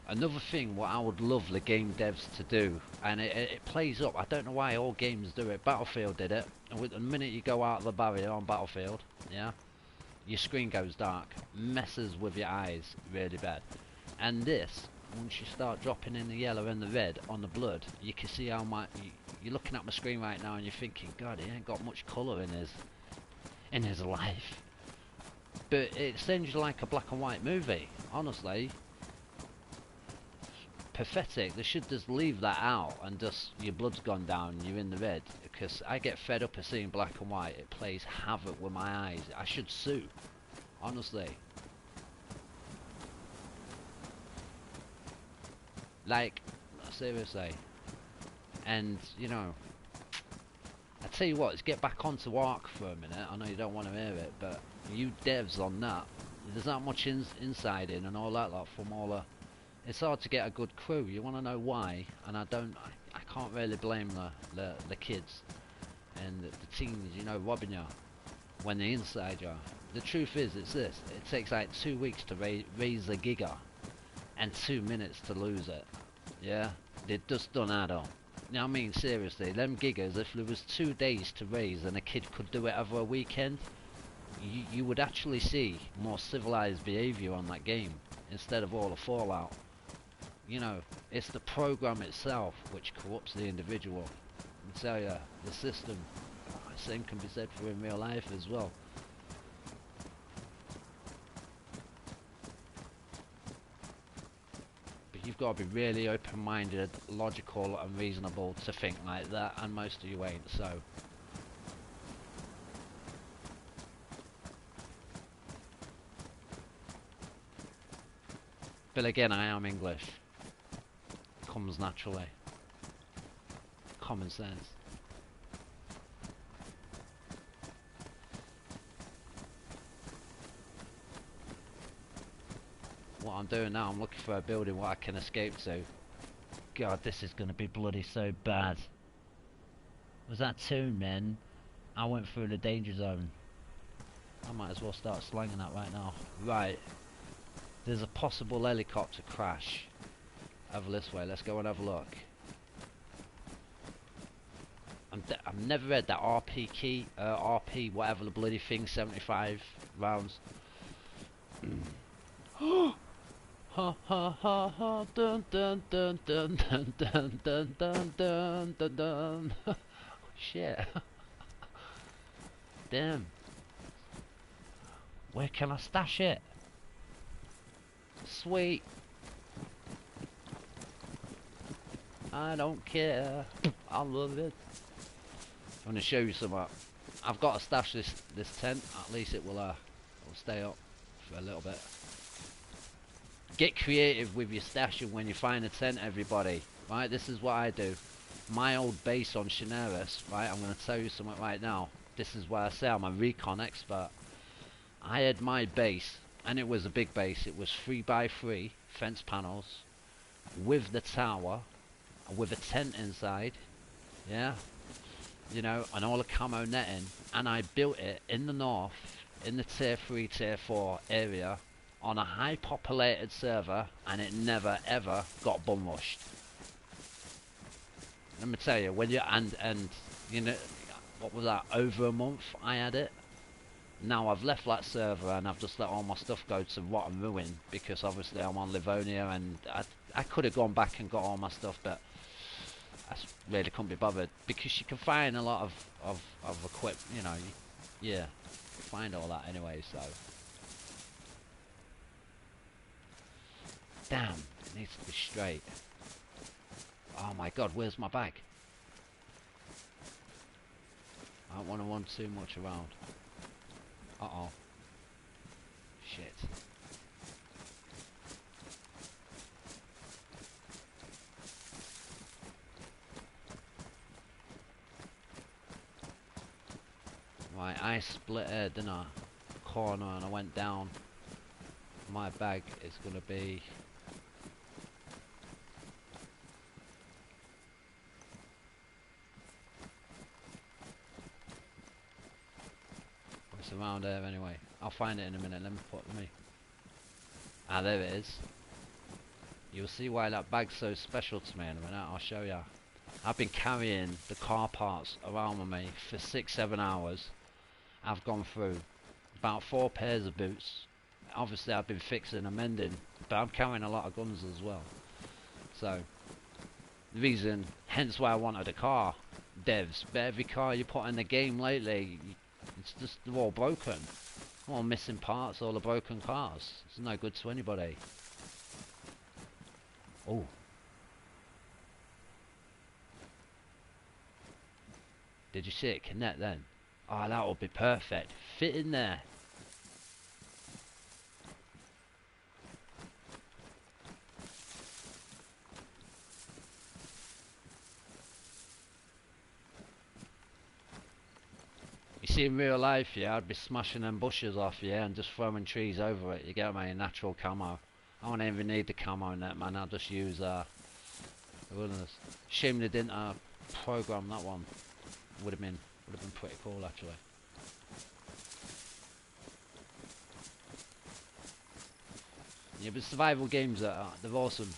S1: Another thing what I would love the game devs to do, and it plays up, I don't know why all games do it, Battlefield did it, and the minute you go out of the barrier on Battlefield, yeah, your screen goes dark, messes with your eyes really bad. And this, once you start dropping in the yellow and the red on the blood, you can see how much you're looking at my screen right now and you're thinking, God, he ain't got much colour in his life. But it sends you like a black and white movie, honestly. Pathetic. They should just leave that out and just your blood's gone down and you're in the red, because I get fed up of seeing black and white. It plays havoc with my eyes. I should sue, honestly. Like, seriously. And, you know, I tell you what, let's get back onto Ark for a minute. I know you don't want to hear it, but you devs on that, there's not much inside in and all that lot from all the... It's hard to get a good crew. You want to know why? And I can't really blame the kids and the teens, you know, robbing you when they're inside you. The truth is, it's this. It takes like 2 weeks to raise a giga and 2 minutes to lose it. Yeah? They just don't add up. You know what I mean? Seriously, them gigas, if there was 2 days to raise and a kid could do it over a weekend, you would actually see more civilized behaviour on that game instead of all the fallout. You know, it's the program itself which corrupts the individual. I tell you, the system, same can be said for in real life as well. got to be really open-minded, logical and reasonable to think like that, and most of you ain't, so. But again, I am English. Comes naturally. Common sense. What I'm doing now, I'm looking for a building what I can escape to. God, this is gonna be bloody so bad. Was that tune, man? I went through the danger zone. I might as well start slanging that right now. Right. There's a possible helicopter crash over this way. Let's go and have a look. I've never read that RP key, RP whatever the bloody thing, 75 rounds. Ha ha ha ha, dun dun dun dun dun dun dun dun dun dun dun. Shit. Damn. Where can I stash it? Sweet. I don't care. I love it. I'm gonna show you something. I've got to stash this tent. At least it will stay up for a little bit. Get creative with your stashing when you find a tent, everybody. Right, this is what I do. My old base on Chinaris, right, I'm going to tell you something right now. This is where I say I'm a recon expert. I had my base, and it was a big base. It was 3x3 fence panels with the tower, with a tent inside, yeah, you know, and all the camo netting. And I built it in the north, in the tier 3, tier 4 area, on a high populated server, and it never ever got bum rushed. Let me tell you, when you and you know, what was that, over a month I had it. Now I've left that server and I've just let all my stuff go to rot and ruin, because obviously I'm on Livonia, and I could have gone back and got all my stuff, but I really couldn't be bothered, because you can find a lot of equipment, you know, yeah, find all that anyway, so. Damn, it needs to be straight. Oh my god, where's my bag? I don't want to run too much around. Uh-oh. Shit. Right, I split it, didn't I? Corner, and I went down. My bag is going to be... it's around there anyway. I'll find it in a minute. Let me put me. Ah, there it is. You'll see why that bag's so special to me in a minute. I'll show you. I've been carrying the car parts around with me for 6-7 hours. I've gone through about 4 pairs of boots. Obviously I've been fixing and mending, but I'm carrying a lot of guns as well. So, the reason, hence why I wanted a car, devs. But every car you put in the game lately, it's just, they're all broken. All missing parts, all the broken cars. It's no good to anybody. Oh. Did you see it connect then? Oh, that would be perfect. Fit in there. You see, in real life, yeah, I'd be smashing them bushes off, yeah, and just throwing trees over it. You get me? Natural camo. I don't even need the camo net, man. I'll just use wilderness. Shame they didn't program that one. Would have been pretty cool, actually. Yeah, but survival games they're awesome.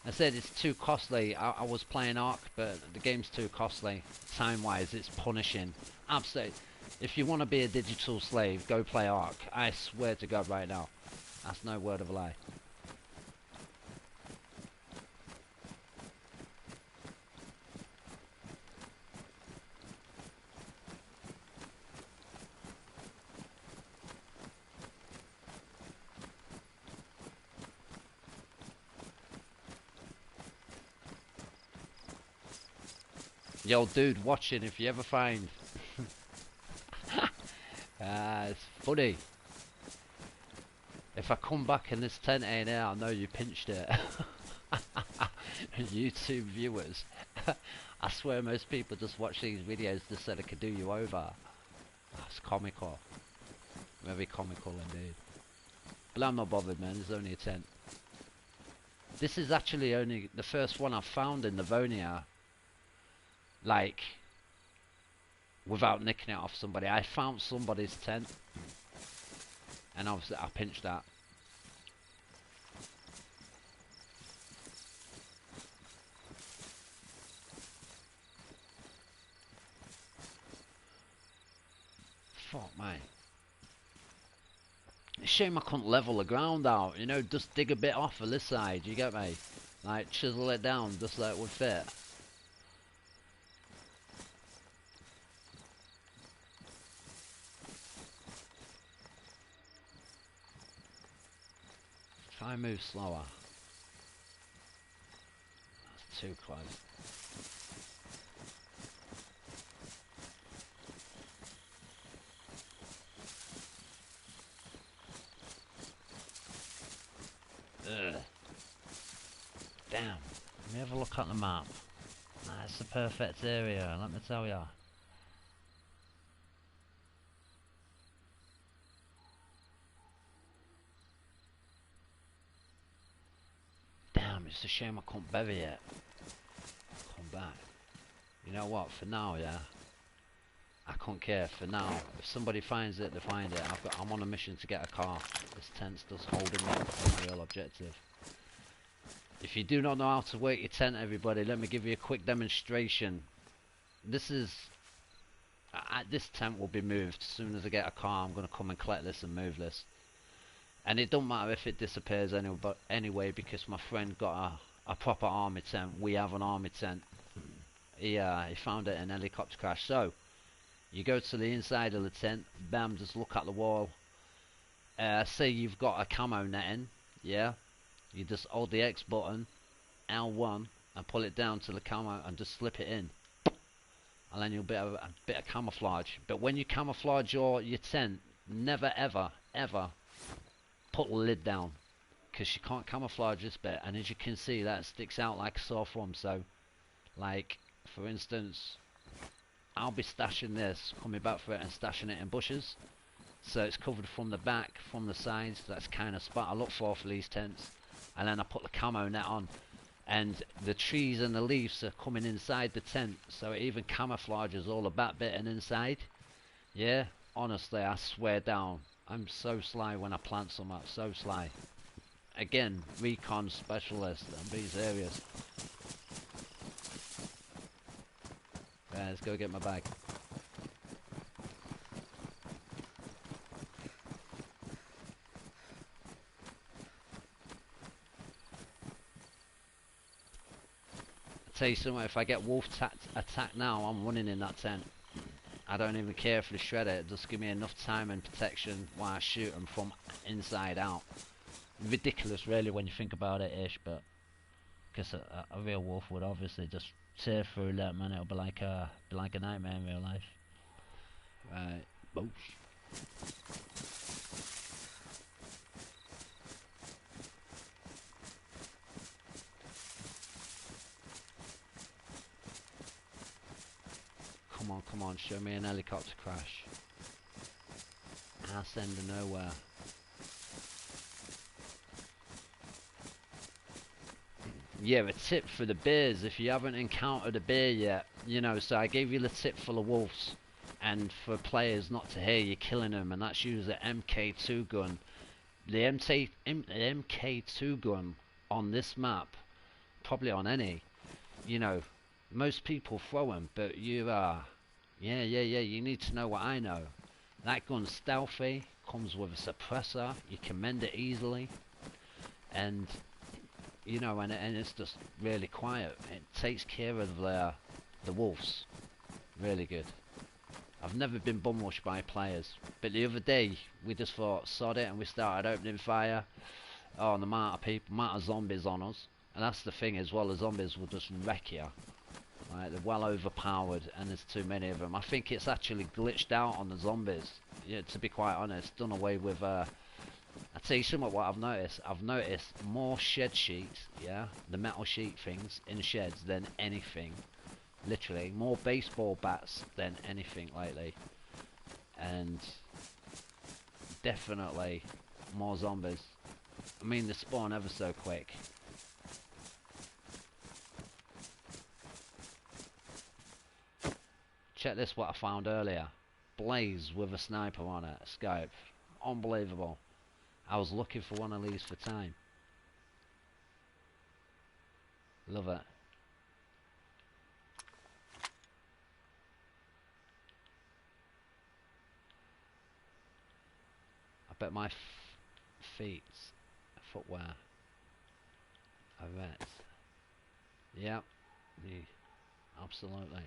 S1: I said it's too costly. I was playing Ark, but the game's too costly. Time-wise, it's punishing. Absolutely. If you want to be a digital slave, go play Ark. I swear to God right now. That's no word of a lie. Yo, dude, watching, if you ever find... it's funny. If I come back and this tent ain't here, I know you pinched it. YouTube viewers. I swear most people just watch these videos just so they could do you over. That's comical. Very comical indeed. But I'm not bothered, man. There's only a tent. This is actually only the first one I've found in Livonia. Like, without nicking it off somebody. I found somebody's tent. And obviously I pinched that. Fuck, mate. It's a shame I couldn't level the ground out, you know, just dig a bit off of this side, you get me? Like, chisel it down just so it would fit. If I move slower. That's too close. Ugh. Damn. Let me have a look at the map. That's the perfect area, let me tell ya. Damn, it's a shame I couldn't bury it. Come back. You know what, for now, yeah, I couldn't care. For now, if somebody finds it, they find it. I'm on a mission to get a car. This tent's just holding me. That's the real objective. If you do not know how to work your tent, everybody, let me give you a quick demonstration. This tent will be moved. As soon as I get a car, I'm going to come and collect this and move this. And it don't matter if it disappears anyway, because my friend got a proper army tent. We have an army tent. He found it in a helicopter crash. So, you go to the inside of the tent, bam, just look at the wall. Say you've got a camo netting, yeah? You just hold the X button, L1, and pull it down to the camo and just slip it in. And then you'll be a bit of camouflage. But when you camouflage your tent, never ever, ever put the lid down. Because you can't camouflage this bit. And as you can see, that sticks out like a sore thumb. So, like, for instance, I'll be stashing this, coming back for it and stashing it in bushes. So it's covered from the back, from the sides. That's kind of spot I look for these tents. And then I put the camo net on. And the trees and the leaves are coming inside the tent. So it even camouflages all the back bit and inside. Yeah, honestly, I swear down. I'm so sly when I plant something. So sly. Again, recon specialist in these areas. Yeah, let's go get my bag. Tell you something, if I get wolf attacked now, I'm running in that tent. I don't even care if they shred it, just give me enough time and protection while I shoot them from inside out. Ridiculous really when you think about it ish, but because a real wolf would obviously just tear through that, man. It'll be like a nightmare in real life. Right, boosh. Come on, show me an helicopter crash. I'll send her nowhere. Yeah, a tip for the bears, if you haven't encountered a bear yet, you know, so I gave you the tip for the wolves, and for players not to hear you killing them, and that's usually an MK2 gun. The MK2 gun on this map, probably on any, you know, most people throw them, but you yeah, you need to know what I know. That gun's stealthy, comes with a suppressor, you can mend it easily, and you know, and it's just really quiet. It takes care of the wolves. Really good. I've never been bum rushed by players, but the other day we just thought sod it and we started opening fire. Oh, and the amount of zombies on us, and that's the thing as well. The zombies will just wreck you. Right, they're well overpowered and there's too many of them. I think it's actually glitched out on the zombies. Yeah, to be quite honest, done away with. I'll tell you something. What I've noticed. I've noticed more shed sheets, yeah, the metal sheet things in sheds than anything. Literally, more baseball bats than anything lately, and definitely more zombies. I mean, they spawn ever so quick. Check this, what I found earlier. Blaze with a sniper on it, scope. Unbelievable. I was looking for one of these for time. Love it. I bet my footwear are red. Yep. Yeah, absolutely.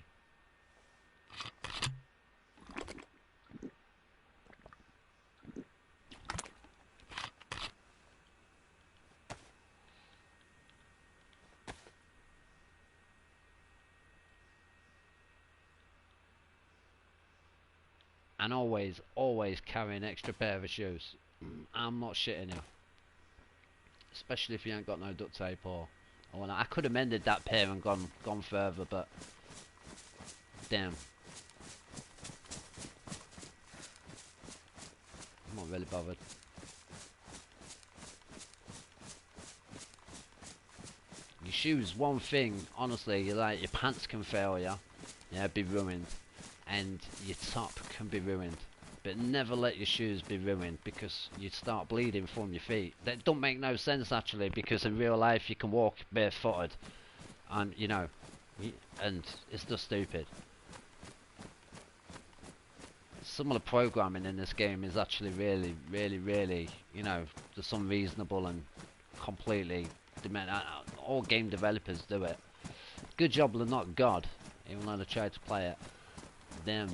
S1: And always carry an extra pair of shoes. I'm not shitting you. Especially if you ain't got no duct tape or I could have mended that pair and gone further, but damn. I'm not really bothered. Your shoes, one thing, honestly, your pants can fail you, yeah, be ruined. And your top can be ruined, but never let your shoes be ruined because you start bleeding from your feet. That don't make no sense actually, because in real life you can walk barefooted, and you know, and it's just stupid. Some of the programming in this game is actually really, you know, just unreasonable and completely. All game developers do it. Good job they're not God, even though they try to play it. Them.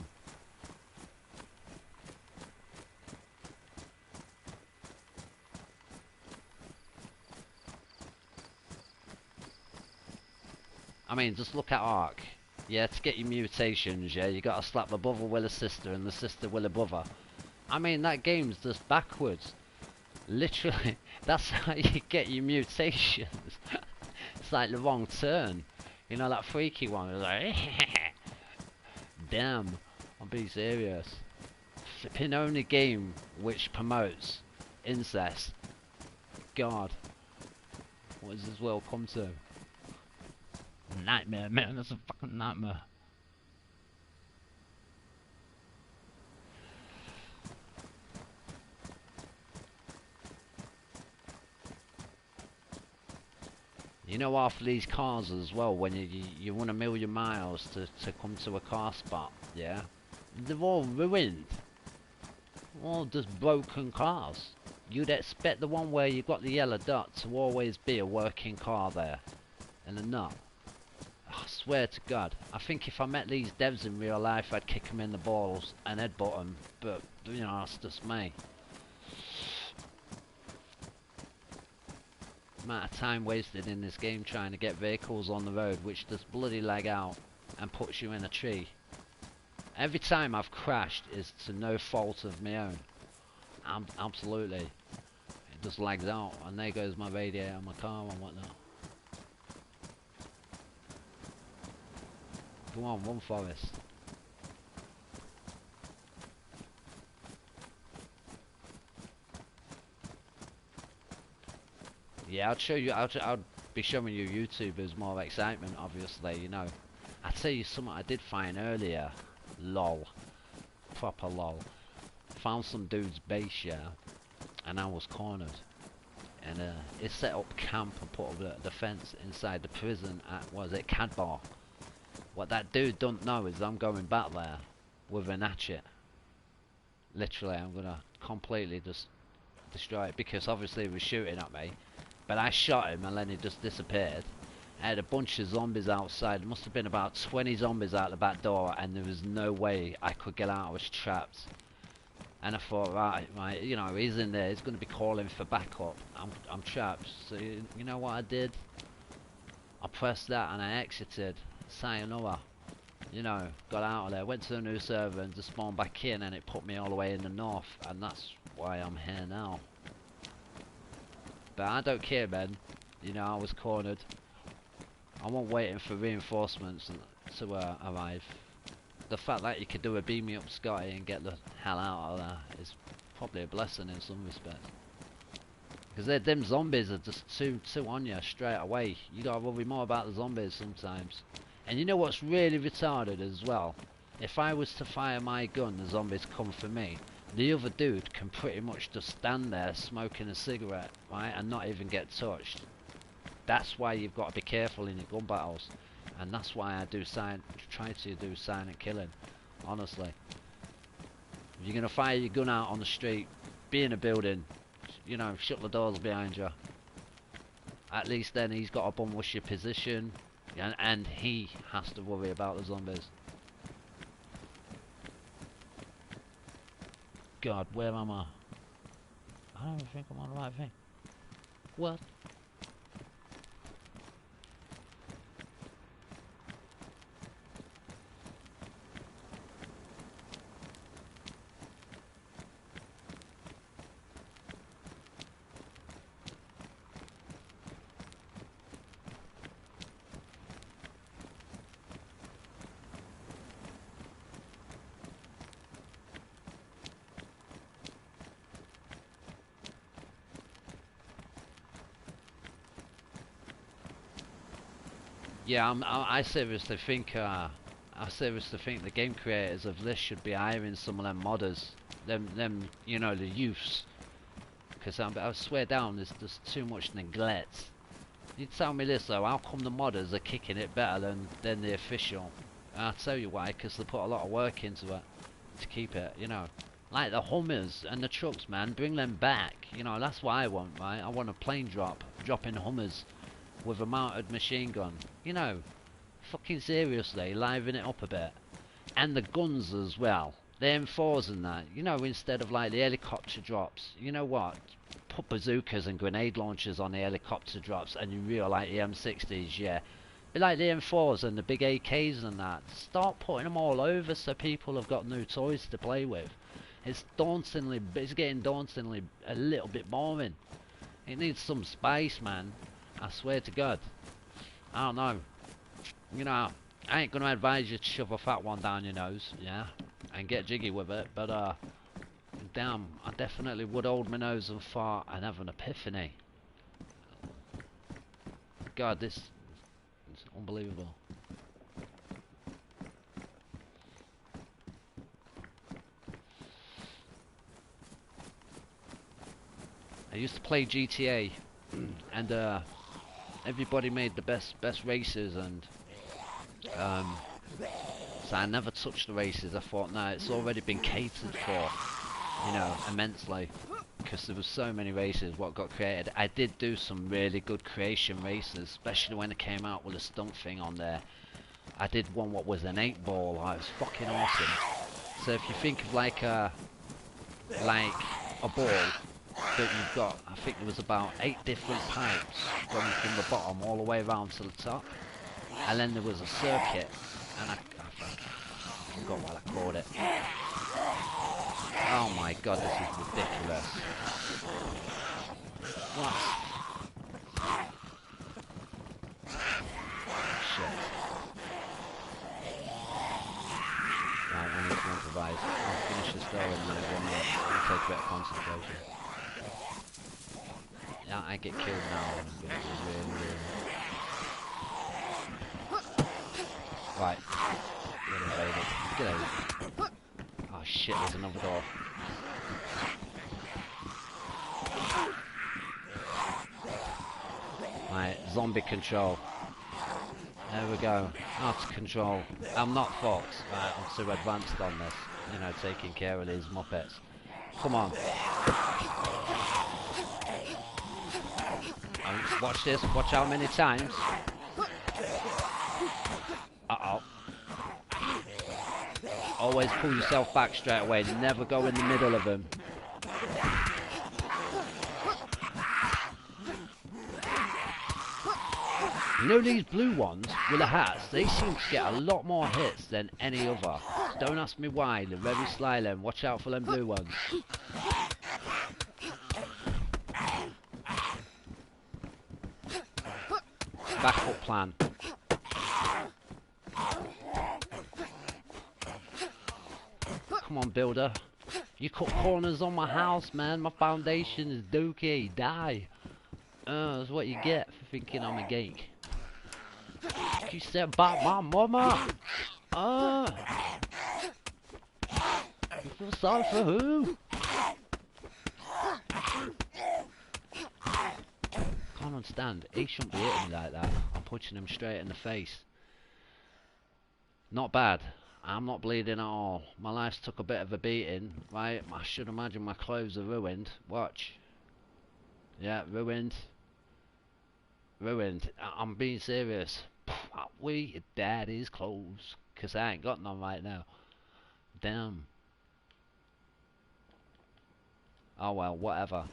S1: I mean, just look at Ark. Yeah, to get your mutations, yeah, you gotta slap the brother with a sister and the sister with a brother. I mean, that game's just backwards. Literally, that's how you get your mutations. It's like the wrong turn. You know, that freaky one. It's like, damn, I'll be serious. Flipping only game which promotes incest. God, what does this world come to? Nightmare, man, that's a fucking nightmare. You know, after these cars as well, when you run a million miles to come to a car spot, yeah, they're all ruined. All just broken cars. You'd expect the one where you've got the yellow dot to always be a working car there, and they're not. I swear to God, I think if I met these devs in real life, I'd kick them in the balls and headbutt them, but, you know, that's just me. Amount of time wasted in this game trying to get vehicles on the road, which just bloody lag out and puts you in a tree. Every time I've crashed is to no fault of my own. Absolutely. It just lags out, and there goes my radiator on my car and whatnot. Come on, run, Forest. Yeah, I'd show you. I'd be showing you YouTubers more excitement, obviously. You know, I'll tell you something I did find earlier. Lol, proper lol. Found some dude's base, yeah, and I was cornered. And he set up camp and put up the fence inside the prison at, what was it, Cadbar. What that dude don't know is I'm going back there with an hatchet. Literally, I'm gonna completely just destroy it, because obviously he was shooting at me. But I shot him and then he just disappeared. I had a bunch of zombies outside. There must have been about 20 zombies out the back door, and there was no way I could get out. I was trapped. And I thought, right, you know, he's in there. He's going to be calling for backup. I'm trapped. So you know what I did? I pressed that and I exited. sayonara. You know, got out of there, went to the new server and just spawned back in, and it put me all the way in the north, and that's why I'm here now. But I don't care, man. You know, I was cornered. I wasn't waiting for reinforcements to arrive. The fact that you could do a beam me up Scotty and get the hell out of there is probably a blessing in some respects. Because them zombies are just too on you straight away. You gotta worry more about the zombies sometimes. And you know what's really retarded as well? If I was to fire my gun, the zombies come for me. The other dude can pretty much just stand there smoking a cigarette, right, and not even get touched. That's why you've got to be careful in your gun battles, and that's why I try to do silent killing. Honestly, if you're gonna fire your gun out on the street, be in a building, you know, shut the doors behind you. At least then he's got to bumwush your position, and he has to worry about the zombies. God, where am I? I don't think I'm on the right thing. What? Yeah, I seriously think the game creators of this should be hiring some of them modders, them you know, the youths, because I swear down, there's too much neglect. You tell me this though, how come the modders are kicking it better than the official? And I'll tell you why, because they put a lot of work into it to keep it, you know. Like the Hummers and the trucks, man, bring them back. You know, that's what I want, right? I want a plane dropping Hummers with a mounted machine gun. You know, fucking seriously, liven it up a bit. And the guns as well. The M4s and that. You know, instead of like the helicopter drops. You know what? Put bazookas and grenade launchers on the helicopter drops, and you really like the M60s, yeah. Be like the M4s and the big AKs and that. Start putting them all over so people have got new toys to play with. It's getting dauntingly a little bit boring. It needs some spice, man. I swear to God. I don't know. You know, I ain't gonna advise you to shove a fat one down your nose, yeah, and get jiggy with it, but damn, I definitely would hold my nose and fart and have an epiphany. God, this is unbelievable. I used to play GTA, and everybody made the best races, and so I never touched the races. I thought, no, it's already been catered for, you know, immensely, because there was so many races what got created. I did do some really good creation races, especially when it came out with a stunt thing on there. I did one what was an 8-ball. Oh, it was fucking awesome. So if you think of like a ball that you've got, I think there was about 8 different pipes going from the bottom all the way around to the top, and then there was a circuit, and I forgot what I called it. Oh my God, this is ridiculous. What? Shit. Right, we need to improvise. I'll finish this door in a minute, one minute. It'll take a bit of concentration. Yeah, I get killed now. Really. Right. Get invaded. Get out. Oh shit, there's another door. Right, zombie control. There we go. Out of control. I'm not fucked. Right, I'm too advanced on this. You know, taking care of these muppets. Come on. Watch this. Watch how many times. Uh-oh. Always pull yourself back straight away. Never go in the middle of them. You know these blue ones with the hats, they seem to get a lot more hits than any other. Don't ask me why, they're very sly then. Watch out for them blue ones. Backup plan. Come on, builder. You cut corners on my house, man. My foundation is dookie. Die. That's what you get for thinking I'm a geek. You said about my mama. You feel sorry for who? Can't understand. He shouldn't be hitting me like that. I'm punching him straight in the face. Not bad. I'm not bleeding at all. My life's took a bit of a beating, right? I should imagine my clothes are ruined. Watch. Yeah, ruined. Ruined. I'm being serious. We your daddy's clothes. Cause I ain't got none right now. Damn. Oh well, whatever.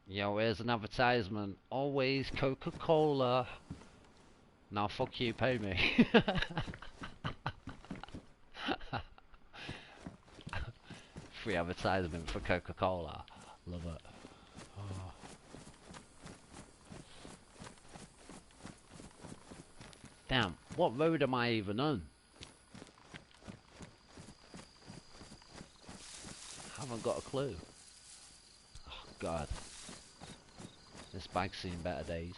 S1: Yo, here's an advertisement. Always Coca-Cola. Now fuck you, pay me. Free advertisement for Coca-Cola. Love it. Oh. Damn, what road am I even on? Haven't got a clue. Oh god. This bike's seen better days.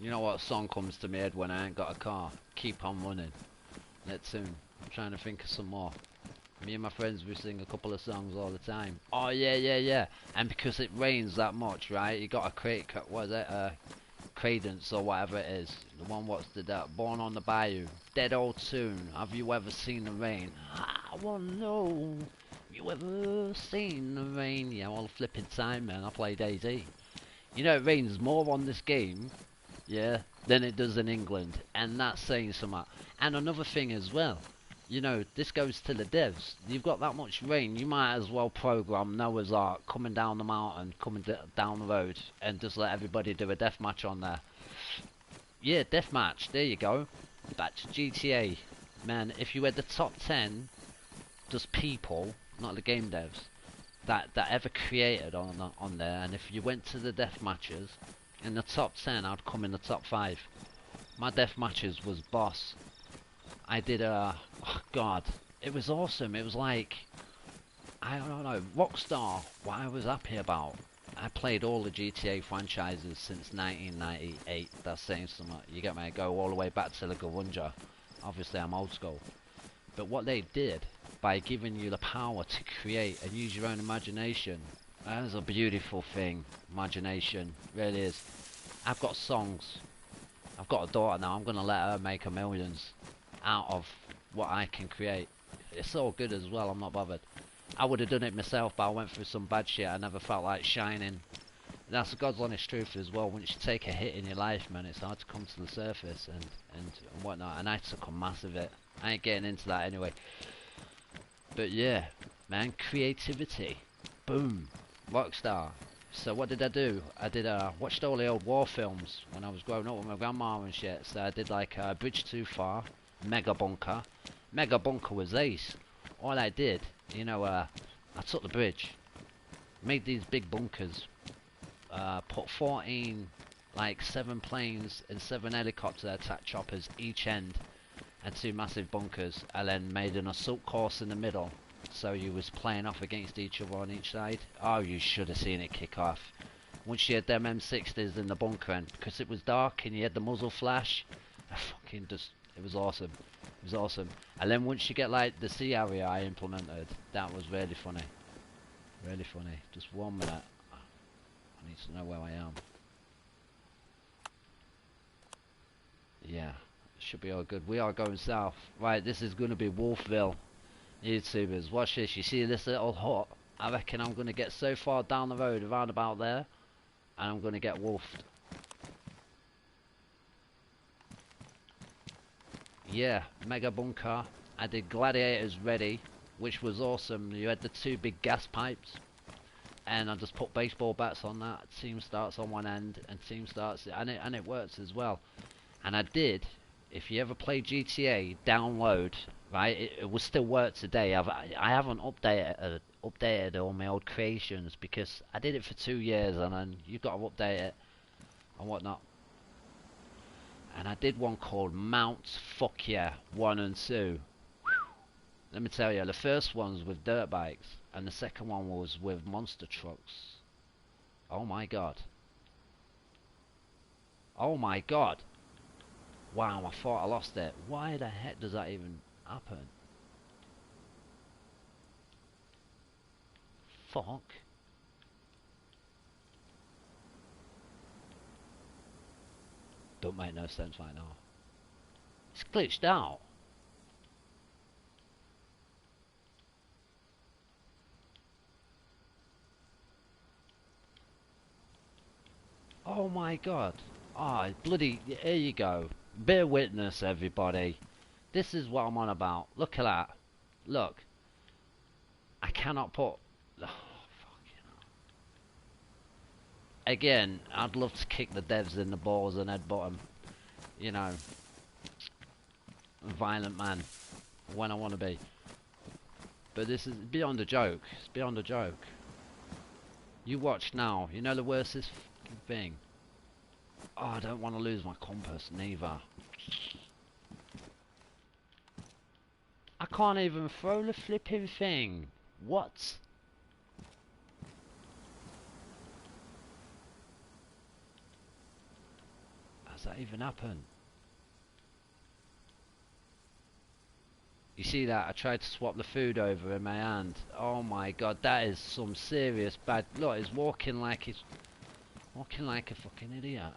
S1: You know what song comes to my head when I ain't got a car? Keep on running. Let's soon. I'm trying to think of some more. Me and my friends, we sing a couple of songs all the time. Oh yeah. And because it rains that much, right? You got to create, what is it? Credence or whatever it is. The one what's the Born on the Bayou. Dead old tune. Have you ever seen the rain? I wanna know. Have you ever seen the rain? Yeah, all the flipping time, man. I play Dayz. You know it rains more on this game, yeah, than it does in England, and that's saying something. And another thing as well. You know, this goes to the devs. You've got that much rain, you might as well program Noah's Ark coming down the mountain, coming down the road, and just let everybody do a deathmatch on there. Yeah, deathmatch, there you go. Back to GTA. Man, if you had the top 10, just people, not the game devs, that ever created on there, and if you went to the deathmatches, in the top 10, I'd come in the top 5. My deathmatches was boss. I did oh god, it was awesome. It was like, I don't know, Rockstar, what I was happy about. I played all the GTA franchises since 1998, that's saying something. You get me, I go all the way back to the Garunja. Obviously I'm old school. But what they did, by giving you the power to create and use your own imagination, that is a beautiful thing. Imagination, really is. I've got songs. I've got a daughter now, I'm going to let her make her millions out of what I can create. It's all good as well, I'm not bothered. I would have done it myself, but I went through some bad shit. I never felt like shining. That's the God's honest truth as well. Once you take a hit in your life, man, it's hard to come to the surface and whatnot. And I took a massive hit. I ain't getting into that anyway. But yeah, man, creativity. Boom. Rockstar. So what did I do? I did watched all the old war films when I was growing up with my grandma and shit. So I did like Bridge Too Far, Mega Bunker. Mega Bunker was ace. All I did, you know, I took the bridge, made these big bunkers, put 14, like 7 planes and 7 helicopter attack choppers each end, and 2 massive bunkers, and then made an assault course in the middle. So you was playing off against each other on each side. Oh, you should have seen it kick off. Once you had them M60s in the bunker, and because it was dark and you had the muzzle flash, I fucking just, it was awesome. was awesome. And then once you get like the sea area I implemented, that was really funny. Really funny. Just 1 minute. I need to know where I am. Yeah, should be all good. We are going south. Right, this is going to be Wolfville. YouTubers, watch this. You see this little hut? I reckon I'm going to get so far down the road, around about there, and I'm going to get wolfed. Yeah, mega bunker. I did gladiators ready, which was awesome. You had the 2 big gas pipes, and I just put baseball bats on that. Team starts on one end, and team starts, and it works as well. And I did, if you ever play GTA, download, right? It will still work today. I haven't updated all my old creations because I did it for 2 years, and then you've got to update it and whatnot. And I did one called Mount Fuck Yeah 1 and 2. Let me tell you, the first one was with dirt bikes, and the second one was with monster trucks. Oh my god. Oh my god. Wow, I thought I lost it. Why the heck does that even happen? Fuck. Don't make no sense right now. It's glitched out. Oh my god. Ah, oh, bloody, here you go. Bear witness, everybody. This is what I'm on about. Look at that. Look. I cannot put... Oh, fucking hell. Again, I'd love to kick the devs in the balls and headbutt them. You know. Violent man. When I want to be. But this is beyond a joke. It's beyond a joke. You watch now. You know the worstest thing? Oh, I don't want to lose my compass, neither. I can't even throw the flipping thing. What? Has that even happened? You see that? I tried to swap the food over in my hand. Oh my god, that is some serious bad... Look, he's walking like a fucking idiot.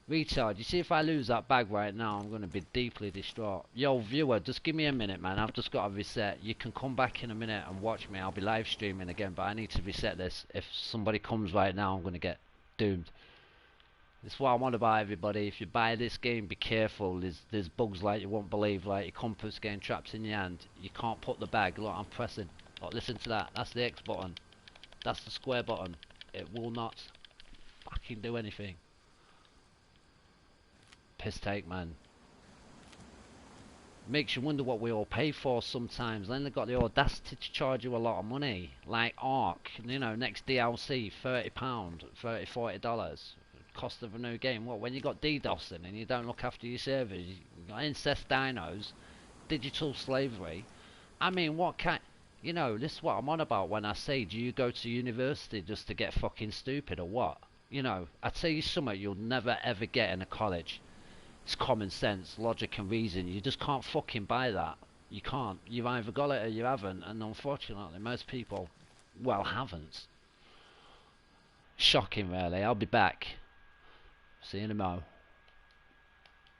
S1: Retard, you see if I lose that bag right now, I'm going to be deeply distraught. Yo, viewer, just give me a minute, man. I've just got to reset. You can come back in a minute and watch me. I'll be live streaming again, but I need to reset this. If somebody comes right now, I'm going to get doomed. This is what I want about everybody. If you buy this game, be careful. There's bugs like you won't believe, like your compass getting trapped in your hand. You can't put the bag. Look, I'm pressing. Look, listen to that. That's the X button. That's the square button. It will not fucking do anything. Piss take, man. Makes you wonder what we all pay for sometimes. Then they've got the audacity to charge you a lot of money. Like Ark, you know, next DLC, £30, $30, $40. Cost of a new game. What, when you got DDoSing and you don't look after your servers, you got incest dinos, digital slavery. I mean, what kind... You know, this is what I'm on about when I say, do you go to university just to get fucking stupid or what? You know, I tell you something you'll never ever get in a college. It's common sense, logic and reason. You just can't fucking buy that. You can't. You've either got it or you haven't. And unfortunately, most people, well, haven't. Shocking, really. I'll be back. See you in a mo.